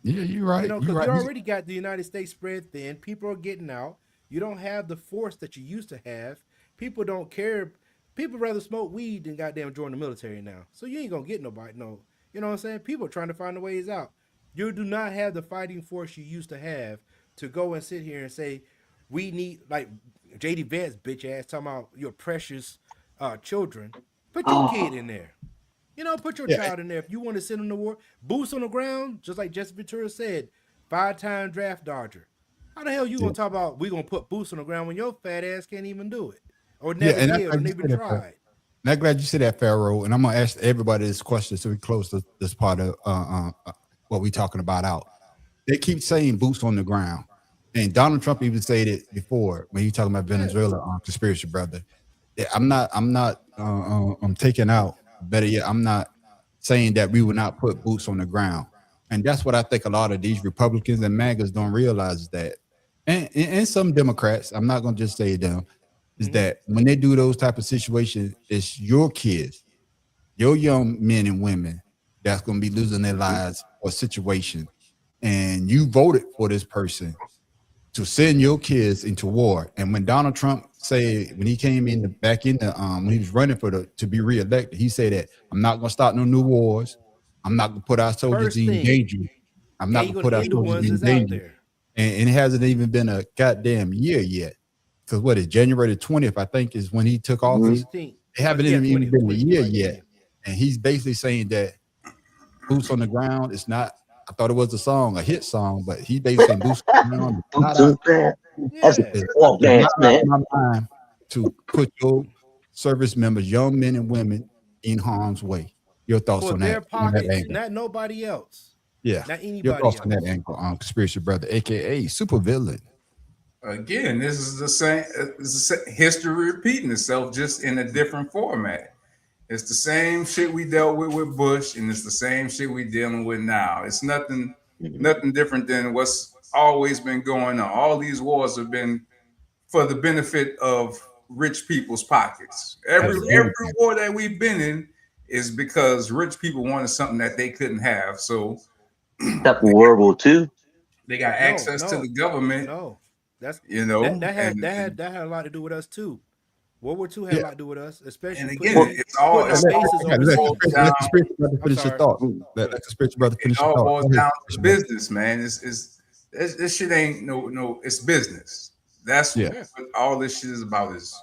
Yeah, you're right. Because you're right. you already got the United States spread thin. People are getting out. You don't have the force that you used to have. People don't care. People rather smoke weed than goddamn join the military now. So you ain't gonna get nobody. No, you know what I'm saying? People are trying to find the ways out. You do not have the fighting force you used to have to go and sit here and say we need, like JD Vance bitch ass talking about your precious children. Put your kid in there. Put your child in there. If you want to send them to war, boots on the ground, just like Jesse Ventura said, 5-time draft dodger. How the hell you gonna talk about we gonna put boots on the ground when your fat ass can't even do it, or never did, or never tried? And I'm glad you said that, Pharaoh. And I'm gonna ask everybody this question so we close this part of what we talking about out. They keep saying boots on the ground, and Donald Trump even said it before when he talking about Venezuela on conspiracy brother. I'm taking out. Better yet, I'm not saying that we will not put boots on the ground. And that's what I think a lot of these Republicans and MAGAs don't realize is that, and some Democrats, I'm not going to just say them, is that when they do those type of situations, it's your kids, your young men and women that's going to be losing their lives for a situation. And you voted for this person to send your kids into war. And when Donald Trump said, when he came in when he was running to be reelected, he said that I'm not going to start no new wars. I'm not going to put our soldiers in danger. I'm not going to put our soldiers in danger. And it hasn't even been a goddamn year yet. Because what is January the 20th, I think, is when he took office. It haven't even been a year yet. And he's basically saying that boots on the ground is not, I thought it was a hit song, but he basically saying boots on the ground. That's my mind to put your service members, young men and women, in harm's way. Your thoughts on their that? Pockets, not nobody else. Yeah, not anybody your thoughts else. on that angle on conspiracy brother, aka super villain. Again, this is the same. It's history repeating itself, just in a different format. It's the same shit we dealt with Bush, and it's the same shit we dealing with now. It's nothing different than what's always been going on. All these wars have been for the benefit of rich people's pockets. Every war that we've been in is because rich people wanted something that they couldn't have. So, except for World War II, they got access to the government. No, that's that had a lot to do with us too. World War II had a lot to do with us, especially. And again, it's all let finish your thought. Let conspiracy brother finish your thought. It all boils down to business, man. This shit ain't no. It's business. That's what all this shit is about. Is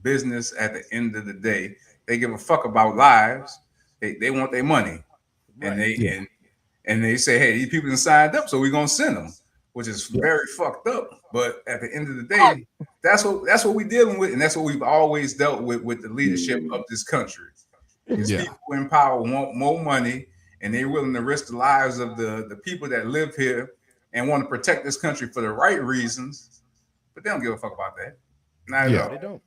business. At the end of the day, they give a fuck about lives. They want their money, and they say, hey, these people done signed up, so we're gonna send them, which is very fucked up. But at the end of the day, that's what we're dealing with, and that's what we've always dealt with the leadership of this country. Is people in power want more money, and they're willing to risk the lives of the people that live here and want to protect this country for the right reasons, but they don't give a fuck about that. Not at all. They don't.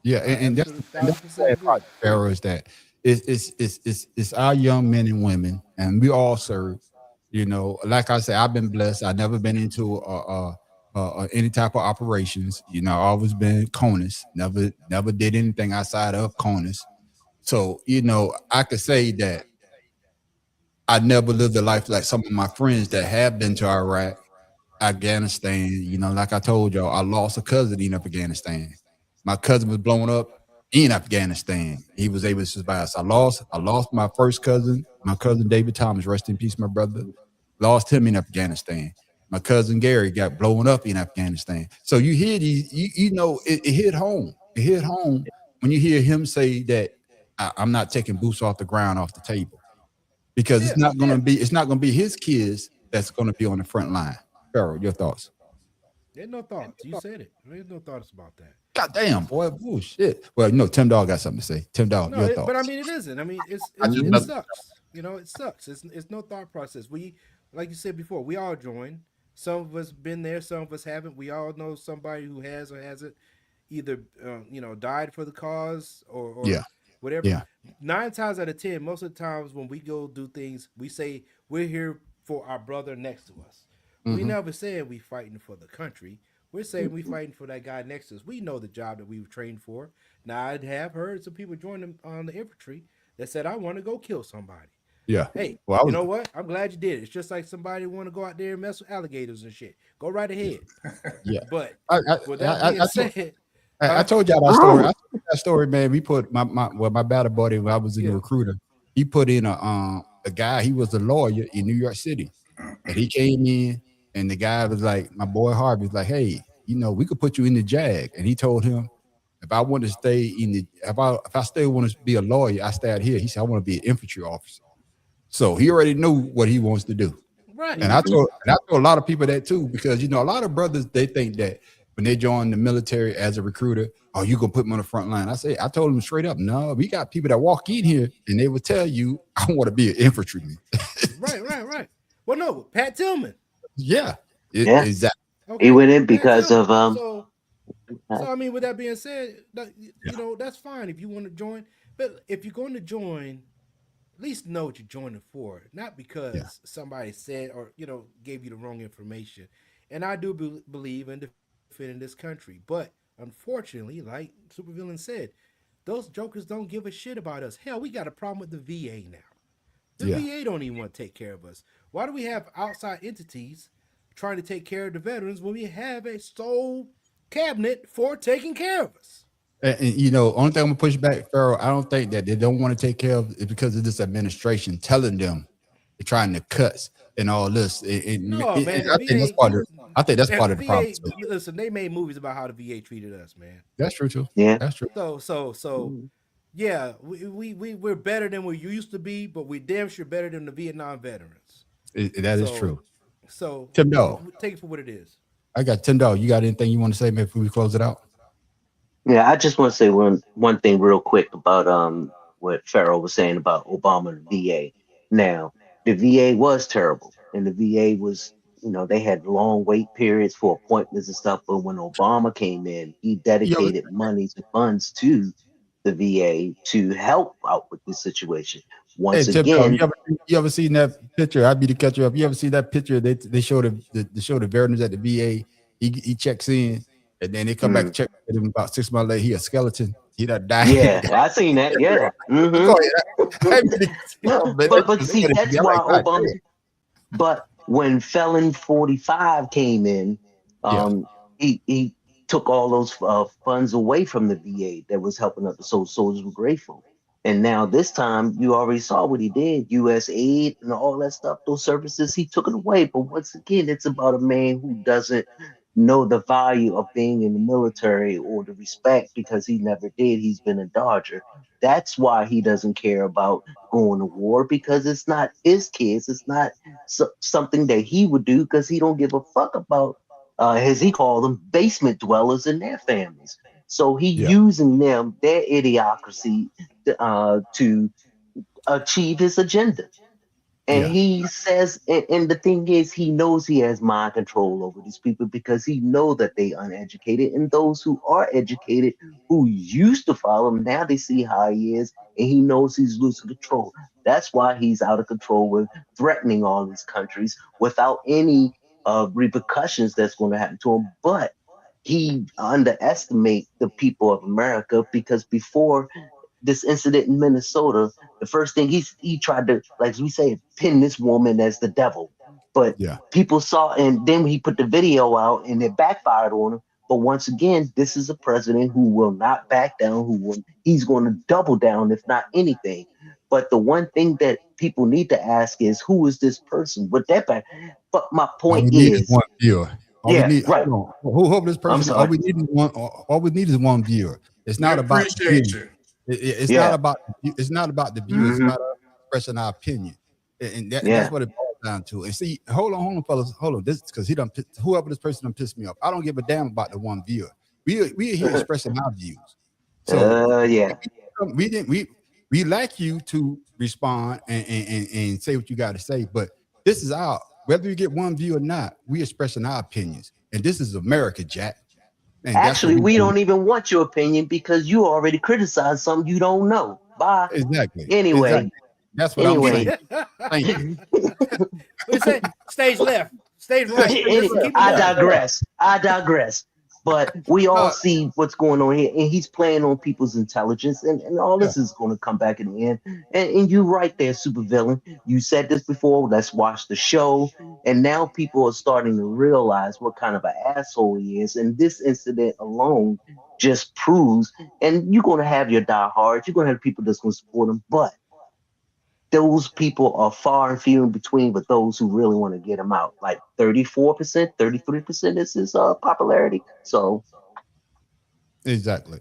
Yeah, and that's the sad part, Pharaoh, is that it's our young men and women, and we all serve. Like I said, I've been blessed. I've never been into any type of operations. I've always been CONUS. Never did anything outside of CONUS. So, I could say that I never lived a life like some of my friends that have been to Iraq, Afghanistan. Like I told y'all, I lost a cousin in Afghanistan. My cousin was blown up in Afghanistan. He was able to survive. So I lost my first cousin, my cousin David Thomas, rest in peace, my brother. Lost him in Afghanistan. My cousin Gary got blown up in Afghanistan. So you hear these, it hit home. It hit home when you hear him say that I'm not taking boots off the ground, off the table, because it's not going to be his kids that's going to be on the front line. Farrell, your thoughts? There's no thoughts. You said it. There's no thoughts about that. God damn, boy, bullshit. Well, Tim Dog got something to say. Tim Dog, your thoughts? But I mean, it isn't. I mean, it sucks. It sucks. It's no thought process. We, like you said before, we all join. Some of us been there. Some of us haven't. We all know somebody who has or hasn't either, died for the cause or whatever. Yeah. 9 times out of 10, most of the times when we go do things, we say we're here for our brother next to us. We never said we fighting for the country. We're saying we fighting for that guy next to us. We know the job that we were trained for. Now, I have heard some people join them on the infantry that said, I want to go kill somebody. Yeah. Hey, you know what? I'm glad you did it. It's just like somebody want to go out there and mess with alligators and shit. Go right ahead. Yeah. But with that being said, I told y'all that story. I told that story, man. We put my battle buddy when I was in the recruiter. He put in a guy. He was a lawyer in New York City, and he came in, and the guy was like, my boy Harvey was like, hey, we could put you in the JAG, and he told him, if I want to stay if I still want to be a lawyer, I stay out here. He said, I want to be an infantry officer. So he already knew what he wants to do. Right. And I told a lot of people that too, because a lot of brothers, they think that when they join the military as a recruiter, oh, you gonna put them on the front line. I told them straight up, no, we got people that walk in here and they will tell you, I want to be an infantryman. Right. Well, no, Pat Tillman. Yeah. Exactly. Okay. He went in because of So I mean, with that being said, that's fine if you want to join. But if you're going to join, at least know what you're joining for, not because somebody said or gave you the wrong information. And I do believe in defending this country, but unfortunately, like Supervillain said, those jokers don't give a shit about us. Hell, we got a problem with the VA now. The VA don't even want to take care of us. Why do we have outside entities trying to take care of the veterans when we have a sole cabinet for taking care of us? And only thing I'm gonna push back, Farrell, I don't think that they don't want to take care of it because of this administration telling them they're trying to cut and all this. I think that's part of the problem. Listen, they made movies about how the VA treated us, man. That's true too. Yeah, that's true. So yeah, we're better than we used to be, but we're damn sure better than the Vietnam veterans. That is true. So Tim Dog, take it for what it is. I got Tim Dog. You got anything you want to say before we close it out? Yeah, I just want to say one thing real quick about what Farrell was saying about Obama and the VA. Now, the VA was terrible, and the VA was, they had long wait periods for appointments and stuff. But when Obama came in, he dedicated money to funds to the VA to help out with this situation. Once again, you ever seen that picture? I'd be to catch you up. You ever see that picture? They show the veterans at the VA. He checks in. And then they come back and check him about 6 months later. He a skeleton. He done died. Yeah, I seen that. Yeah. But see, that's why Obama. But when Felon 45 came in, he took all those funds away from the VA that was helping up the soldiers were grateful. And now this time, you already saw what he did. U.S. aid and all that stuff, those services, he took it away. But once again, it's about a man who doesn't know the value of being in the military or the respect because he never did. He's been a dodger. That's why he doesn't care about going to war, because it's not his kids. It's not something that he would do because he don't give a fuck about, as he called them, basement dwellers and their families. So he using them, their idiocracy, to achieve his agenda. And he says, and the thing is, he knows he has mind control over these people because he know that they uneducated, and those who are educated, who used to follow him, now they see how he is, and he knows he's losing control. That's why he's out of control with threatening all these countries without any repercussions that's going to happen to him. But he underestimates the people of America, because before this incident in Minnesota, the first thing he tried to, like we say, pin this woman as the devil. But people saw, and then he put the video out and it backfired on him. But once again, this is a president who will not back down, he's going to double down, if not anything. But the one thing that people need to ask is, who is this person with that back? But my All point we need is is, one viewer. All we yeah, need, right. hold on. Who this I'm person? All sorry. we need is one. All we need is one viewer. It's We not about the appreciate view. you. It's not Yeah. about. It's not about the view. It's Hmm. about us expressing our opinion, and that's Yeah. what it boils down to. And see, hold on, fellas, hold on. This because whoever this person done pissed me off. I don't give a damn about the one viewer. We are here expressing our views. So Yeah. we like you to respond and say what you got to say, but this is our, whether you get one view or not, we expressing our opinions, and this is America, Jack, and that's what Actually, we we do. don't even want your opinion because you already criticized something you don't know. Bye. Exactly. Anyway. That's what I'm saying. Thank you. What do you say? Stage left, stage right. Just keep it I moving. digress. But we all see what's going on here, and he's playing on people's intelligence, and all this is going to come back in the end. And you're right there, supervillain. You said this before. Let's watch the show. And now people are starting to realize what kind of an asshole he is. And this incident alone just proves. And you're going to have your diehards. You're going to have people that's going to support him, but those people are far and few in between, but those who really want to get him out, like 34%, 33% is his popularity. So exactly,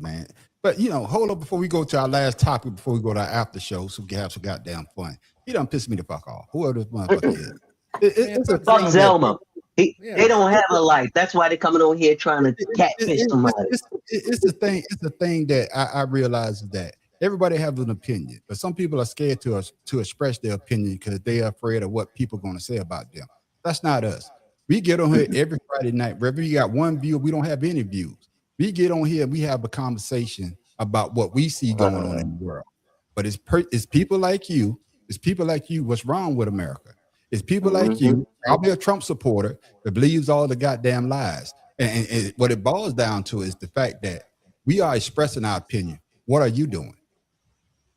man. But hold up before we go to our last topic, before we go to our after show, so we can have some goddamn fun. He done pissed me the fuck off. Whoever this motherfucker is. It's a fuck thing Zelma. They Yeah. don't have a life. That's why they're coming on here trying to catfish somebody. It's the thing. It's the thing that I realize is that everybody has an opinion, but some people are scared to express their opinion because they are afraid of what people are going to say about them. That's not us. We get on here every Friday night. Wherever you got one view, we don't have any views. We get on here, we have a conversation about what we see going on in the world. But it's people like you. It's people like you. What's wrong with America? It's people like you, probably a Trump supporter, that believes all the goddamn lies. And what it boils down to is the fact that we are expressing our opinion. What are you doing?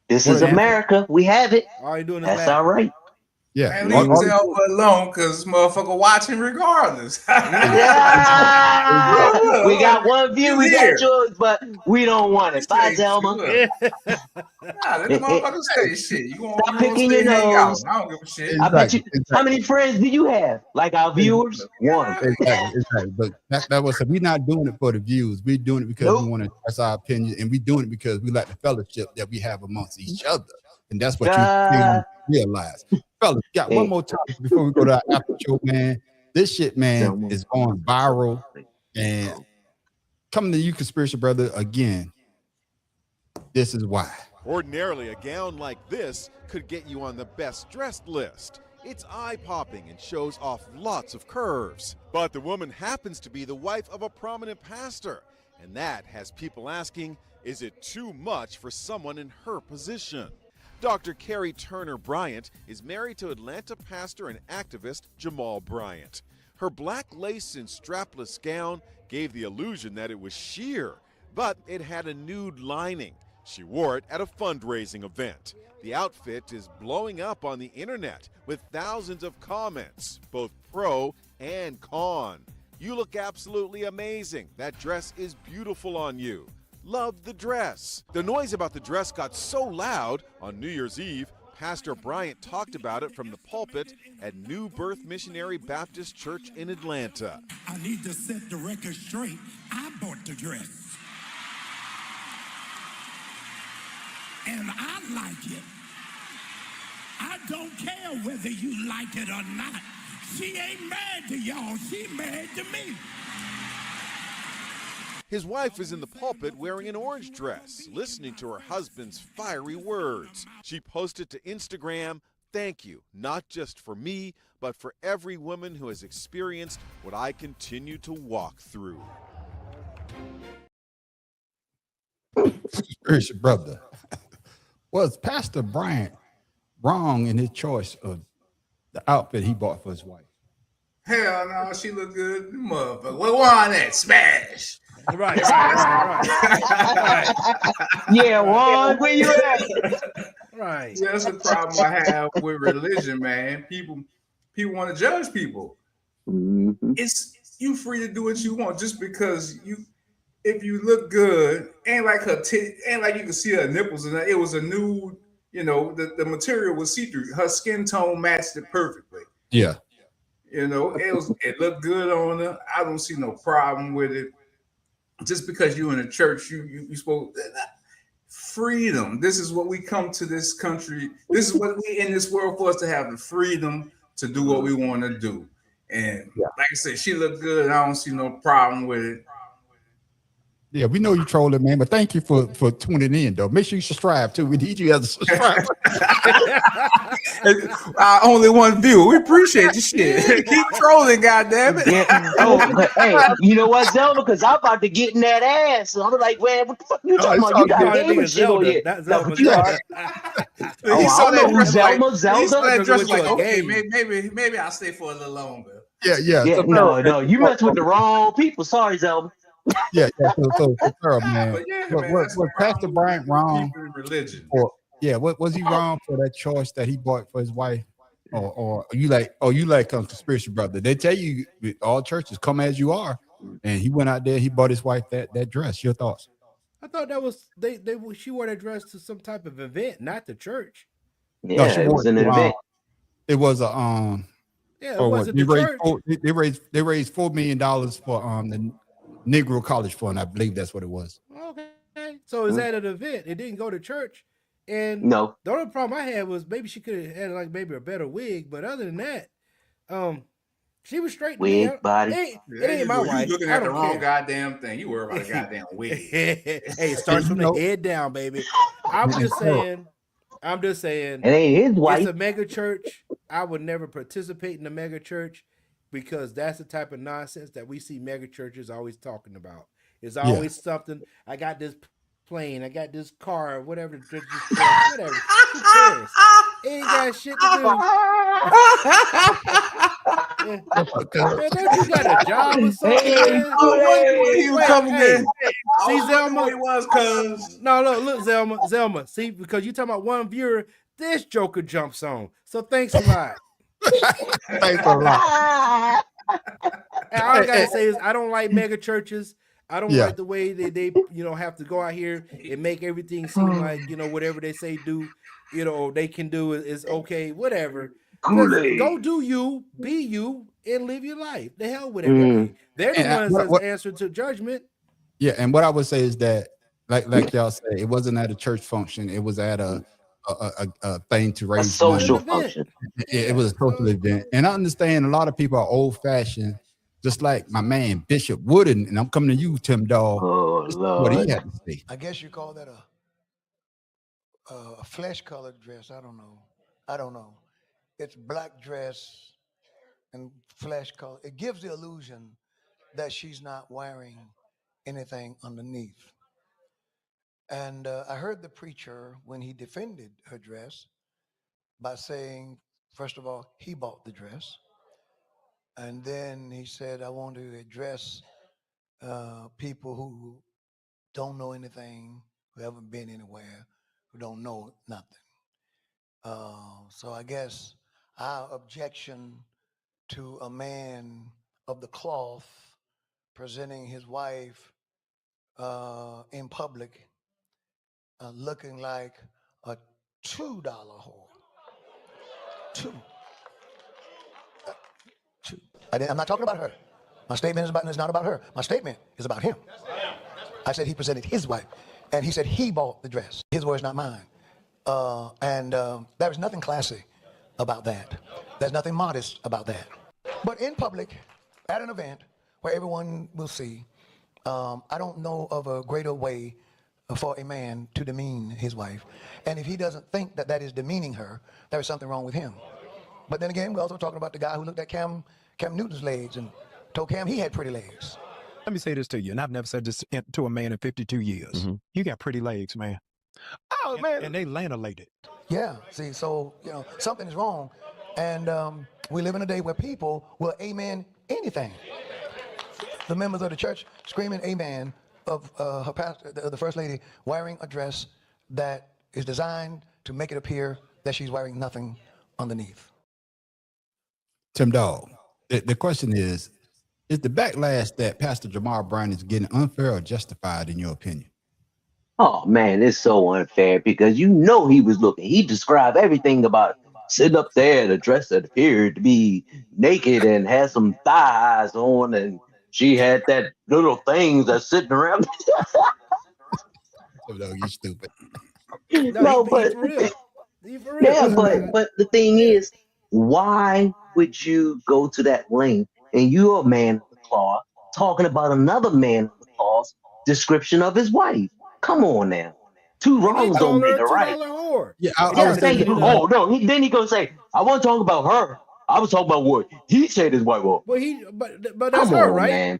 This is America. We have it. All you doing is That's all right. Yeah. And leave Zelma alone because motherfucker watching regardless. Yeah. We got one view, we got yours, but we don't want it. Bye, Zelma. Let the motherfucker say shit. You gonna Stop picking your hang out. nose. I don't give a shit. I bet you. How many friends do you have? Like our viewers? One. Exactly. But that was, we're not doing it for the views. We're doing it because we want to express our opinion, and we're doing it because we like the fellowship that we have amongst each other. And that's what you realize. Fellas, got one more topic before we go to our after show, man. This shit, man, is going viral. And coming to you, Conspiracy Brother, again, this is why. Ordinarily, a gown like this could get you on the best dressed list. It's eye-popping and shows off lots of curves. But the woman happens to be the wife of a prominent pastor. And that has people asking, is it too much for someone in her position? Dr. Carrie Turner Bryant is married to Atlanta pastor and activist Jamal Bryant. Her black lace and strapless gown gave the illusion that it was sheer, but it had a nude lining. She wore it at a fundraising event. The outfit is blowing up on the internet with thousands of comments, both pro and con. You look absolutely amazing. That dress is beautiful on you. Love the dress. The noise about the dress got so loud on New Year's Eve, Pastor Bryant talked about it from the pulpit at New Birth Missionary Baptist Church in Atlanta. I need to set the record straight. I bought the dress. And I like it. I don't care whether you like it or not. She ain't mad to y'all. She mad to me. His wife is in the pulpit wearing an orange dress, listening to her husband's fiery words. She posted to Instagram, "Thank you, not just for me, but for every woman who has experienced what I continue to walk through." Conspiracy Brother, was Pastor Bryant wrong in his choice of the outfit he bought for his wife? Hell no, she look good. Motherfucker. What on that? Smash. Right. Yeah, Juan, where you at? Right. Yeah, that's the problem I have with religion, man. People want to judge people. It's you free to do what you want just because if you look good, ain't like her ain't like you can see her nipples and it was a nude you know, the material was see-through. Her skin tone matched it perfectly. Yeah. You know, it looked good on her. I don't see no problem with it. Just because you're in a church, you supposed freedom. This is what we come to this country. This is what we in this world for us to have the freedom to do what we want to do. And like I said, she looked good. I don't see no problem with it. Yeah, we know you trolling, man, but thank you for tuning in, though. Make sure you subscribe too. We need you as a subscriber. Only one view. We appreciate your shit. Keep trolling, goddammit. Yeah. Oh, but hey, you know what, Zelda? Because I'm about to get in that ass. So I'm like, man, what the fuck you talking about? You got gamer shit on you. Not No, Zelda. but you are. He saw that dress Zelda. He saw that dress Zelda. like, okay, maybe I'll stay for a little longer. Yeah. Yeah, So, no, you mess with the wrong people. Sorry, Zelda. Yeah. So Pharaoh, man. But yeah, man, Was Pastor Bryant wrong? Religion. Or was he wrong for that choice that he bought for his wife? Or you like conspiracy brother? They tell you all churches come as you are, and he went out there, he bought his wife that dress. Your thoughts? I thought that was she wore that dress to some type of event, not the church. Yeah, no, it was an event. It was a Yeah, it wasn't the church. They raised $4 million for the Negro College Fund. I believe that's what it was. Okay, so is that an event? It didn't go to church. And no, the only problem I had was maybe she could have had like maybe a better wig, but other than that, she was straight. Wig body. It ain't my wife. You looking at the wrong goddamn thing. You worry about a goddamn wig. Hey, it starts from the head down, baby. I'm just saying. It ain't his wife. It's a mega church. I would never participate in a mega church because that's the type of nonsense that we see mega churches always talking about. It's always something. I got this plane. I got this car. Whatever. Whatever. Who cares? It ain't got shit to do. Man, don't you got a job or something? See, Zelma? It was cuz. No, look, Zelma. See, because you talking about one viewer, this Joker jumps on. So thanks a lot. Thanks a lot. And all I gotta say is I don't like mega churches. I don't like the way they have to go out here and make everything seem like whatever they say do, they can do is okay, whatever. Go do you, be you, and live your life. The hell with everything. They're the ones that's answer to judgment. Yeah, and what I would say is that, like y'all say, it wasn't at a church function. It was at a thing to raise a social money. function. It was a social event, and I understand a lot of people are old fashioned, just like my man Bishop Wooden. And I'm coming to you, Tim Dog. Oh Lord, what he had to say. I guess you call that a flesh colored dress. I don't know. It's black dress and flesh color. It gives the illusion that she's not wearing anything underneath. And I heard the preacher when he defended her dress by saying, first of all, he bought the dress. And then he said, I want to address people who don't know anything, who haven't been anywhere, who don't know nothing. So I guess our objection to a man of the cloth presenting his wife in public looking like a $2 whore. Two. I'm not talking about her. My statement is not about her. My statement is about him. I said he presented his wife, and he said he bought the dress. His words, not mine. There is nothing classy about that. There's nothing modest about that. But in public, at an event where everyone will see, I don't know of a greater way for a man to demean his wife. And if he doesn't think that that is demeaning her, there is something wrong with him. But then again, we're also talking about the guy who looked at Cam Newton's legs and told Cam he had pretty legs. Let me say this to you, and I've never said this to a man in 52 years. Mm-hmm. You got pretty legs, man. Oh, man. And they lanolated. Yeah. See, so, something is wrong. And we live in a day where people will amen anything. The members of the church screaming amen of her pastor, the first lady, wearing a dress that is designed to make it appear that she's wearing nothing underneath. Tim Dog, the question is the backlash that Pastor Jamar Brown is getting unfair or justified in your opinion? Oh man, it's so unfair because you know he was looking. He described everything about sitting up there in a dress that appeared to be naked and had some thigh highs on, and she had that little things that's sitting around. No, you stupid. No, No, he but for real. He for real. yeah, but the thing is, why would you go to that length and you're a man of the cloth talking about another man of the cloth's description of his wife? Come on now. Two And then wrongs don't call her make a a right. $2 whore. Yeah, And I then Yeah, would say thank this. you. Oh no, then he gonna say, I wasn't talking about her. I was talking about what he said his wife was. But that's Come her, on, right? man.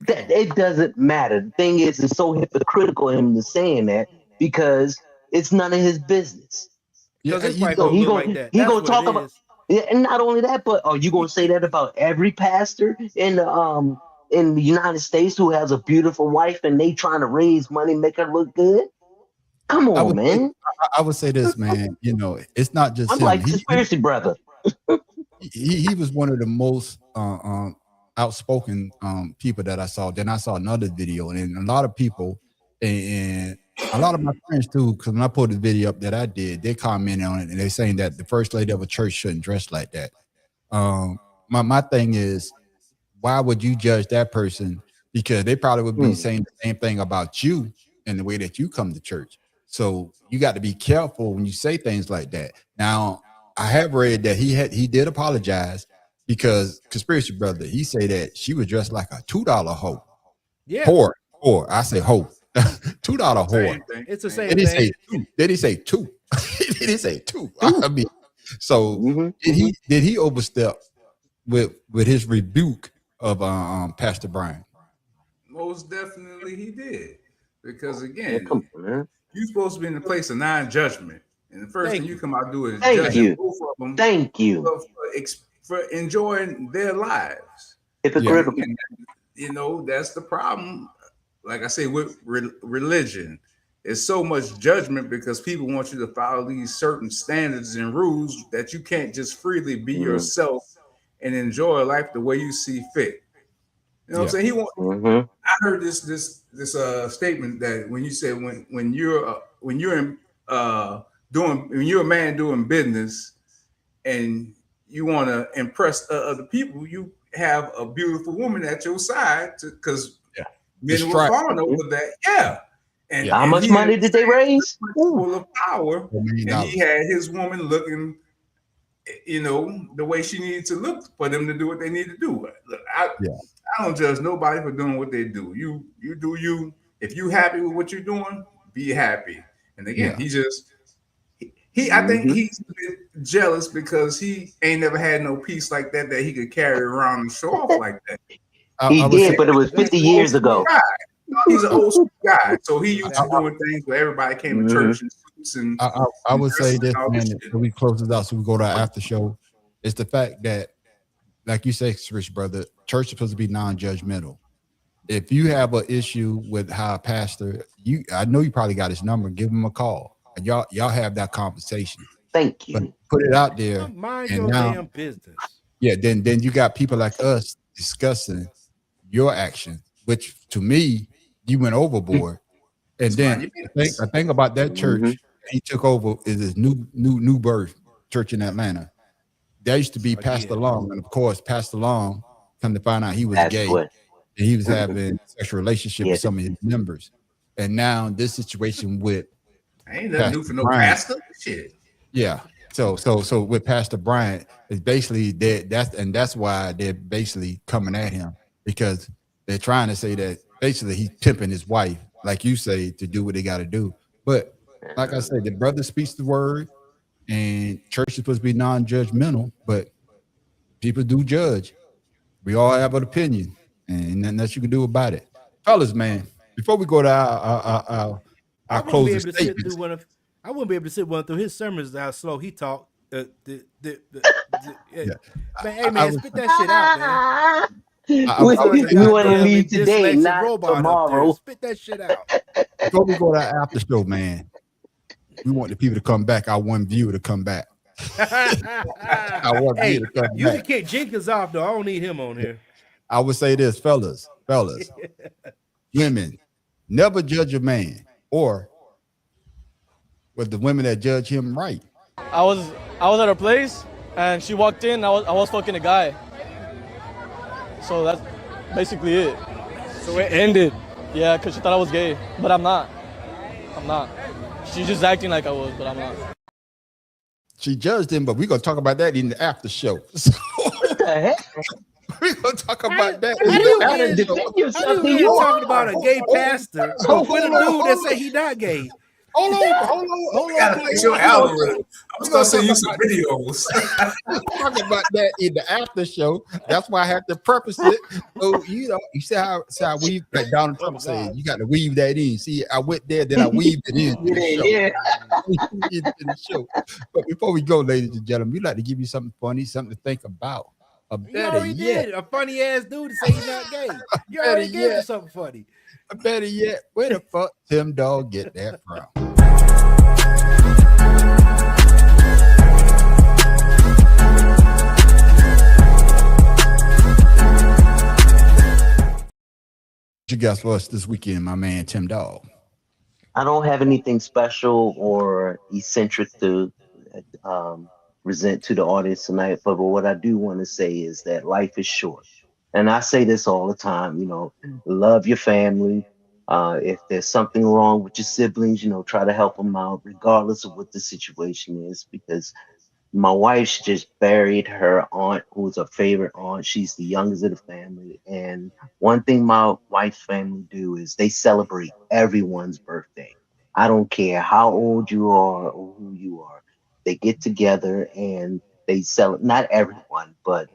That it doesn't matter. The thing is, it's so hypocritical of him to saying that because it's none of his business. Because his wife So don't look like that. he That's gonna what it talk about, is. yeah, and not only that, but are you gonna say that about every pastor in the United States who has a beautiful wife and they trying to raise money, make her look good? Come I on, would say, man. I would say this, man. You know, it's not just I'm him. like conspiracy brother. He was one of the most outspoken people that I saw. Then I saw another video, and a lot of people and a lot of my friends too, because when I put the video up that I did, they commented on it and they're saying that the first lady of a church shouldn't dress like that. My thing is, why would you judge that person? Because they probably would be saying the same thing about you in the way that you come to church. So you got to be careful when you say things like that. Now, I have read that he did apologize because conspiracy brother, he said that she was dressed like a $2 hoe. Yeah. Whore. I say hoe. $2 whore. It's the same Did he say thing. two? Did he say two? Did he say two? I mean, so did he overstep with his rebuke of Pastor Brian? Most definitely he did. Because Yeah, again, come on, man. you're supposed to be in the place of non-judgment. And the first thing you come out and do is Thank judge you. both of them Thank you. for enjoying their lives. Hypocritical. And, you know, that's the problem. Like I say, with religion, it's so much judgment because people want you to follow these certain standards and rules that you can't just freely be yourself and enjoy life the way you see fit. You know what I'm saying? I heard this statement that when you say when you're a man doing business and you want to impress other people, you have a beautiful woman at your side because men were falling over that. Yeah. And how much money did they raise? Full of power, and he had his woman looking, you know, the way she needed to look for them to do what they need to do. Look, I don't judge nobody for doing what they do. You do you. If you happy with what you're doing, be happy. And again, I think he's a bit jealous because he ain't never had no piece like that he could carry around and show off like that. He did, but it was 50 years ago. He's an old school guy, so he used to doing things where everybody came to church in suits and. I would say this, man, before we close this out, so we go to our after show. It's the fact that, like you say, Rich brother, church is supposed to be non-judgmental. If you have an issue with how a pastor, I know you probably got his number. Give him a call, and y'all have that conversation. Thank you. But put it out there. Mind and your now, damn business. Yeah, then you got people like us discussing your action, which to me, you went overboard. And then the thing about that church he took over is his new birth church in Atlanta. There used to be Pastor Long, and of course, Pastor Long, come to find out he was gay, and he was having sexual relationship with some of his members. And now this situation with ain't nothing new for no pastor. Shit. Yeah. So with Pastor Bryant, it's basically that's why they're basically coming at him, because they're trying to say that basically he's pimping his wife, like you say, to do what they got to do. But like I said, the brother speaks the word, and church is supposed to be non-judgmental, but people do judge. We all have an opinion, and nothing else you can do about it. Fellas, man, before we go to our closing statements. I wouldn't be able to sit one through his sermons. How slow he talked. Man, hey man, spit that shit out, man. We want to leave today, not tomorrow. Spit that shit out. Before we go to our after show, man, we want the people to come back. I want viewer to come back. I want hey, viewer to come you back. can kick Jenkins off though. I don't need him on here. I would say this, fellas, women, never judge a man or but the women that judge him right. I was at her place and she walked in. I was fucking a guy. So that's basically it. So it ended. Yeah, because she thought I was gay, but I'm not. She's just acting like I was, but I'm not. She judged him, but we're gonna talk about that in the after show. So, What the heck? we're gonna talk about that. How do gotta defend yourself. you talking about a gay pastor with a dude that say he not gay? Hold on. We gotta fix your algorithm. I'm just gonna send you some videos. We're talking about that in the after show. That's why I have to preface it. So you see how we, like Donald Trump said, you got to weave that in. See, I went there, then I weaved it in. The show. But before we go, ladies and gentlemen, we'd like to give you something funny, something to think about. You already did. A funny ass dude to say he's not gay. You already gave us something funny. Better yet, where the fuck Tim Dog get that from? What you got for us this weekend, my man Tim Dog? I don't have anything special or eccentric to present to the audience tonight, but what I do want to say is that life is short. And I say this all the time, love your family. If there's something wrong with your siblings, try to help them out, regardless of what the situation is, because my wife just buried her aunt, who's her favorite aunt. She's the youngest of the family. And one thing my wife's family do is they celebrate everyone's birthday. I don't care how old you are or who you are. They get together and they celebrate, not everyone, but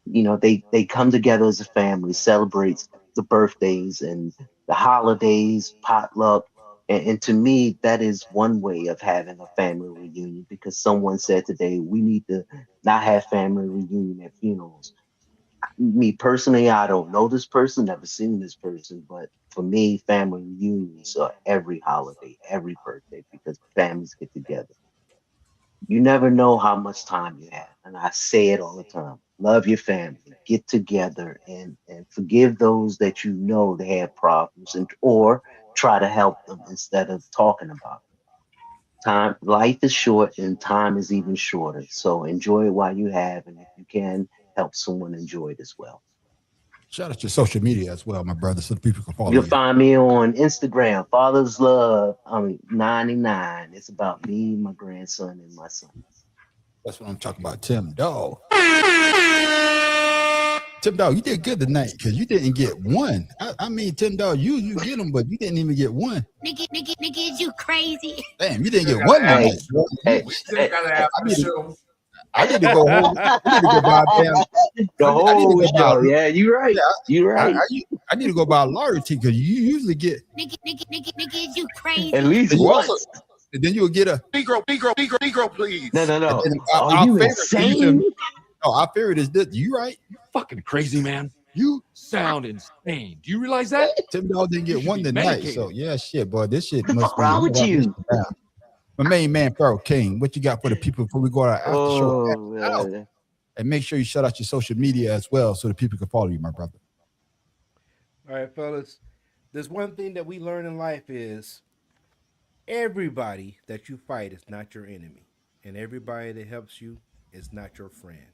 they come together as a family, celebrate the birthdays and the holidays, potluck. And to me, that is one way of having a family reunion, because someone said today, we need to not have family reunion at funerals. Me personally, I don't know this person, never seen this person, but for me, family reunions are every holiday, every birthday, because families get together. You never know how much time you have. And I say it all the time. Love your family, get together and forgive those that they have problems, or try to help them instead of talking about it. Life is short and time is even shorter. So enjoy it while you have, and if you can, help someone enjoy it as well. Shout out your social media as well, my brother, so the people can follow You'll you. find me on Instagram, Father's Love 99. It's about me, my grandson, and my son. That's what I'm talking about, Tim Dog. Tim Dog, you did good tonight because you didn't get one. I mean, Tim Dog, you get them, but you didn't even get one. Nigga, is you crazy? Damn, you didn't get one tonight. I need to go home. I need to go buy the whole show. Yeah, you're right. You're right. I need to go buy a loyalty because you usually get nigga, is you crazy? At least once. And then you'll get a Negro, please. No. Are you insane? Our favorite is this. You right? You fucking crazy, man. You sound insane. Do you realize that? Tim Dog didn't get one tonight. So yeah, shit, boy. This shit must be wrong with you. My main man, Pharaoh King, what you got for the people before we go to our after show? And make sure you shout out your social media as well so the people can follow you, my brother. All right, fellas. There's one thing that we learn in life is everybody that you fight is not your enemy. And everybody that helps you is not your friend.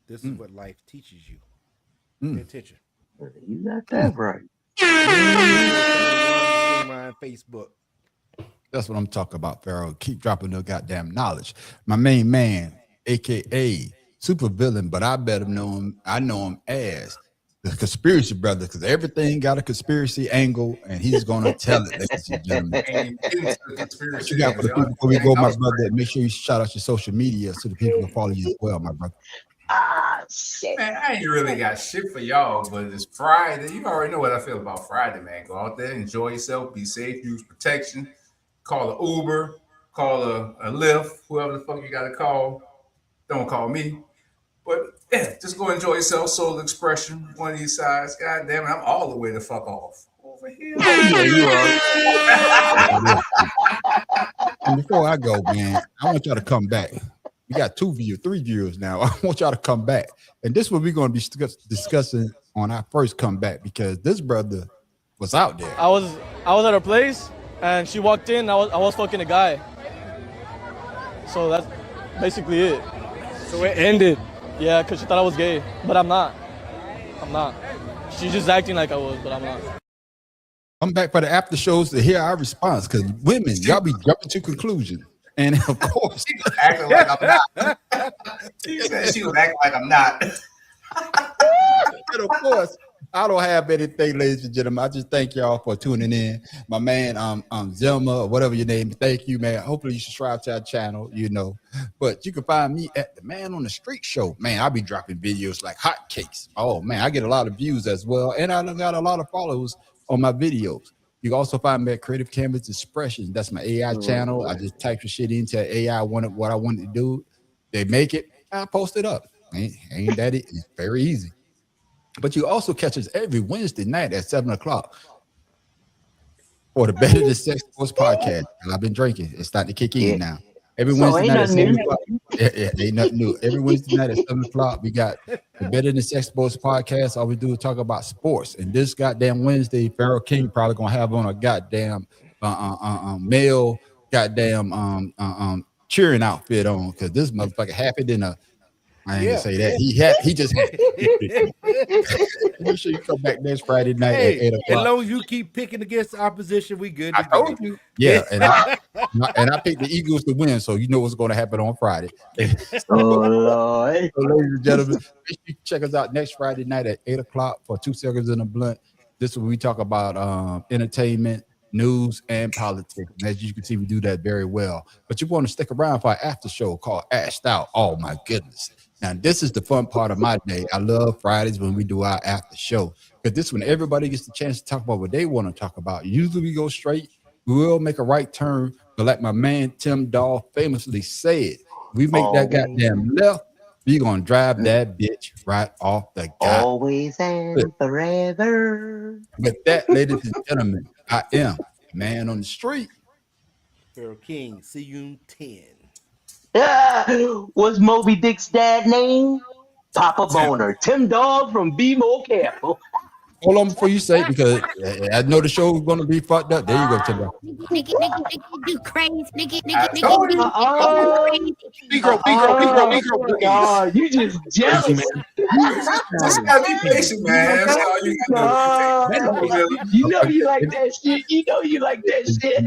This is what life teaches you. Pay attention. You got that right. My Facebook. That's what I'm talking about, Pharaoh. Keep dropping the goddamn knowledge. My main man, aka super villain, but I better know him. I know him as the conspiracy brother, because everything got a conspiracy angle, and he's gonna tell it, ladies and gentlemen. What you got for the people before we go, my brother? Make sure you shout out your social media so the people can follow you as well, my brother. Shit. Man, I ain't really got shit for y'all, but it's Friday. You already know what I feel about Friday, man. Go out there, enjoy yourself, be safe, use protection. Call an Uber, call a Lyft, whoever the fuck you got to call. Don't call me. But yeah, just go enjoy yourself. Soul Expression, one of these sides. God damn it, I'm all the way the fuck off. Over here. Yeah, you are. And before I go, man, I want y'all to come back. We got 3 viewers now. I want y'all to come back. And this is what we're going to be discussing on our first comeback, because this brother was out there. I was at her place. And she walked in, I was fucking a guy. So that's basically it. So it ended. Yeah, because she thought I was gay, but I'm not. I'm not. She's just acting like I was, but I'm not. I'm back for the after shows to hear our response because women, y'all be jumping to conclusions. And of course, she was acting like I'm not. She said she was acting like I'm not. And of course, I don't have anything, ladies and gentlemen. I just thank y'all for tuning in. My man, Zelma, or whatever your name is. Thank you, man. Hopefully you subscribe to our channel, you know. But you can find me at the Man on the Street show. Man, I'll be dropping videos like hotcakes. Oh man, I get a lot of views as well. And I got a lot of followers on my videos. You can also find me at Creative Canvas Expressions. That's my AI channel. I just type the shit into AI, what I wanted to do. They make it, I post it up. Ain't that it? It's very easy. But you also catch us every Wednesday night at 7 o'clock for the Better Than Sex Sports podcast. And I've been drinking. It's starting to kick in now. Every Wednesday night at 7 o'clock. Ain't nothing new. Every Wednesday night at 7 o'clock, we got the Better Than Sex Sports podcast. All we do is talk about sports. And this goddamn Wednesday, Pharaoh King probably gonna have on a goddamn male goddamn cheering outfit on because this motherfucker happy than a. I ain't gonna say that. He just had it. Make sure you come back next Friday night at 8 o'clock. As long as you keep picking against the opposition, we good. I told you. Yeah, and I picked the Eagles to win, so you know what's going to happen on Friday. Oh Lord. So, ladies and gentlemen, make sure you check us out next Friday night at 8 o'clock for 2 Seconds in a Blunt. This is where we talk about entertainment, news, and politics. And as you can see, we do that very well. But you want to stick around for our after show called Ashed Out. Oh my goodness. Now, this is the fun part of my day. I love Fridays when we do our after show because this when everybody gets the chance to talk about what they want to talk about. Usually we go straight. We will make a right turn. But like my man Tim Dahl famously said, we make that goddamn left, we're going to drive that bitch right off the guy. Always and forever. With that, ladies and gentlemen, I am the Man on the Street. Pharaoh King, see you in 10. What's Moby Dick's dad name? Papa Boner. Tim Dog from Be More Careful. Hold on before you say it because I know the show is going to be fucked up. There you go, Tim. Nigga, you crazy. Nigga, Oh, you just jealous, man. Just gotta be patient, man. That's all you gotta do. You know you like that shit. You know you like that shit.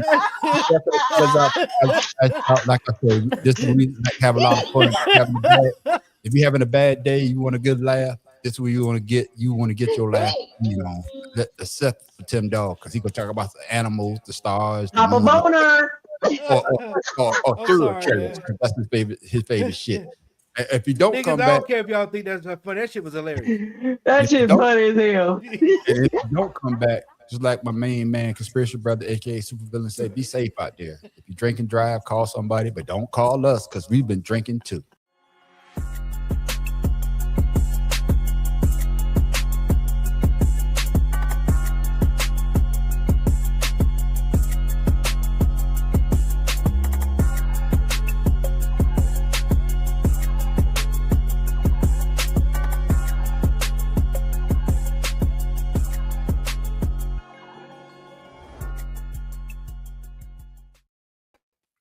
Like I said, this is we like have a lot of fun. If you're having a bad day, you want a good laugh. This is where you want to get your laugh. You know, except for Tim Dog because he gonna talk about the animals, the stars, Papa Boner, or serial killers. That's his favorite shit. If you don't come I back, don't care if y'all think that's funny. That shit was hilarious. That shit funny as hell. If you don't come back, just like my main man, Conspiracy Brother, aka Supervillain, say, be safe out there. If you drink and drive, call somebody, but don't call us because we've been drinking too.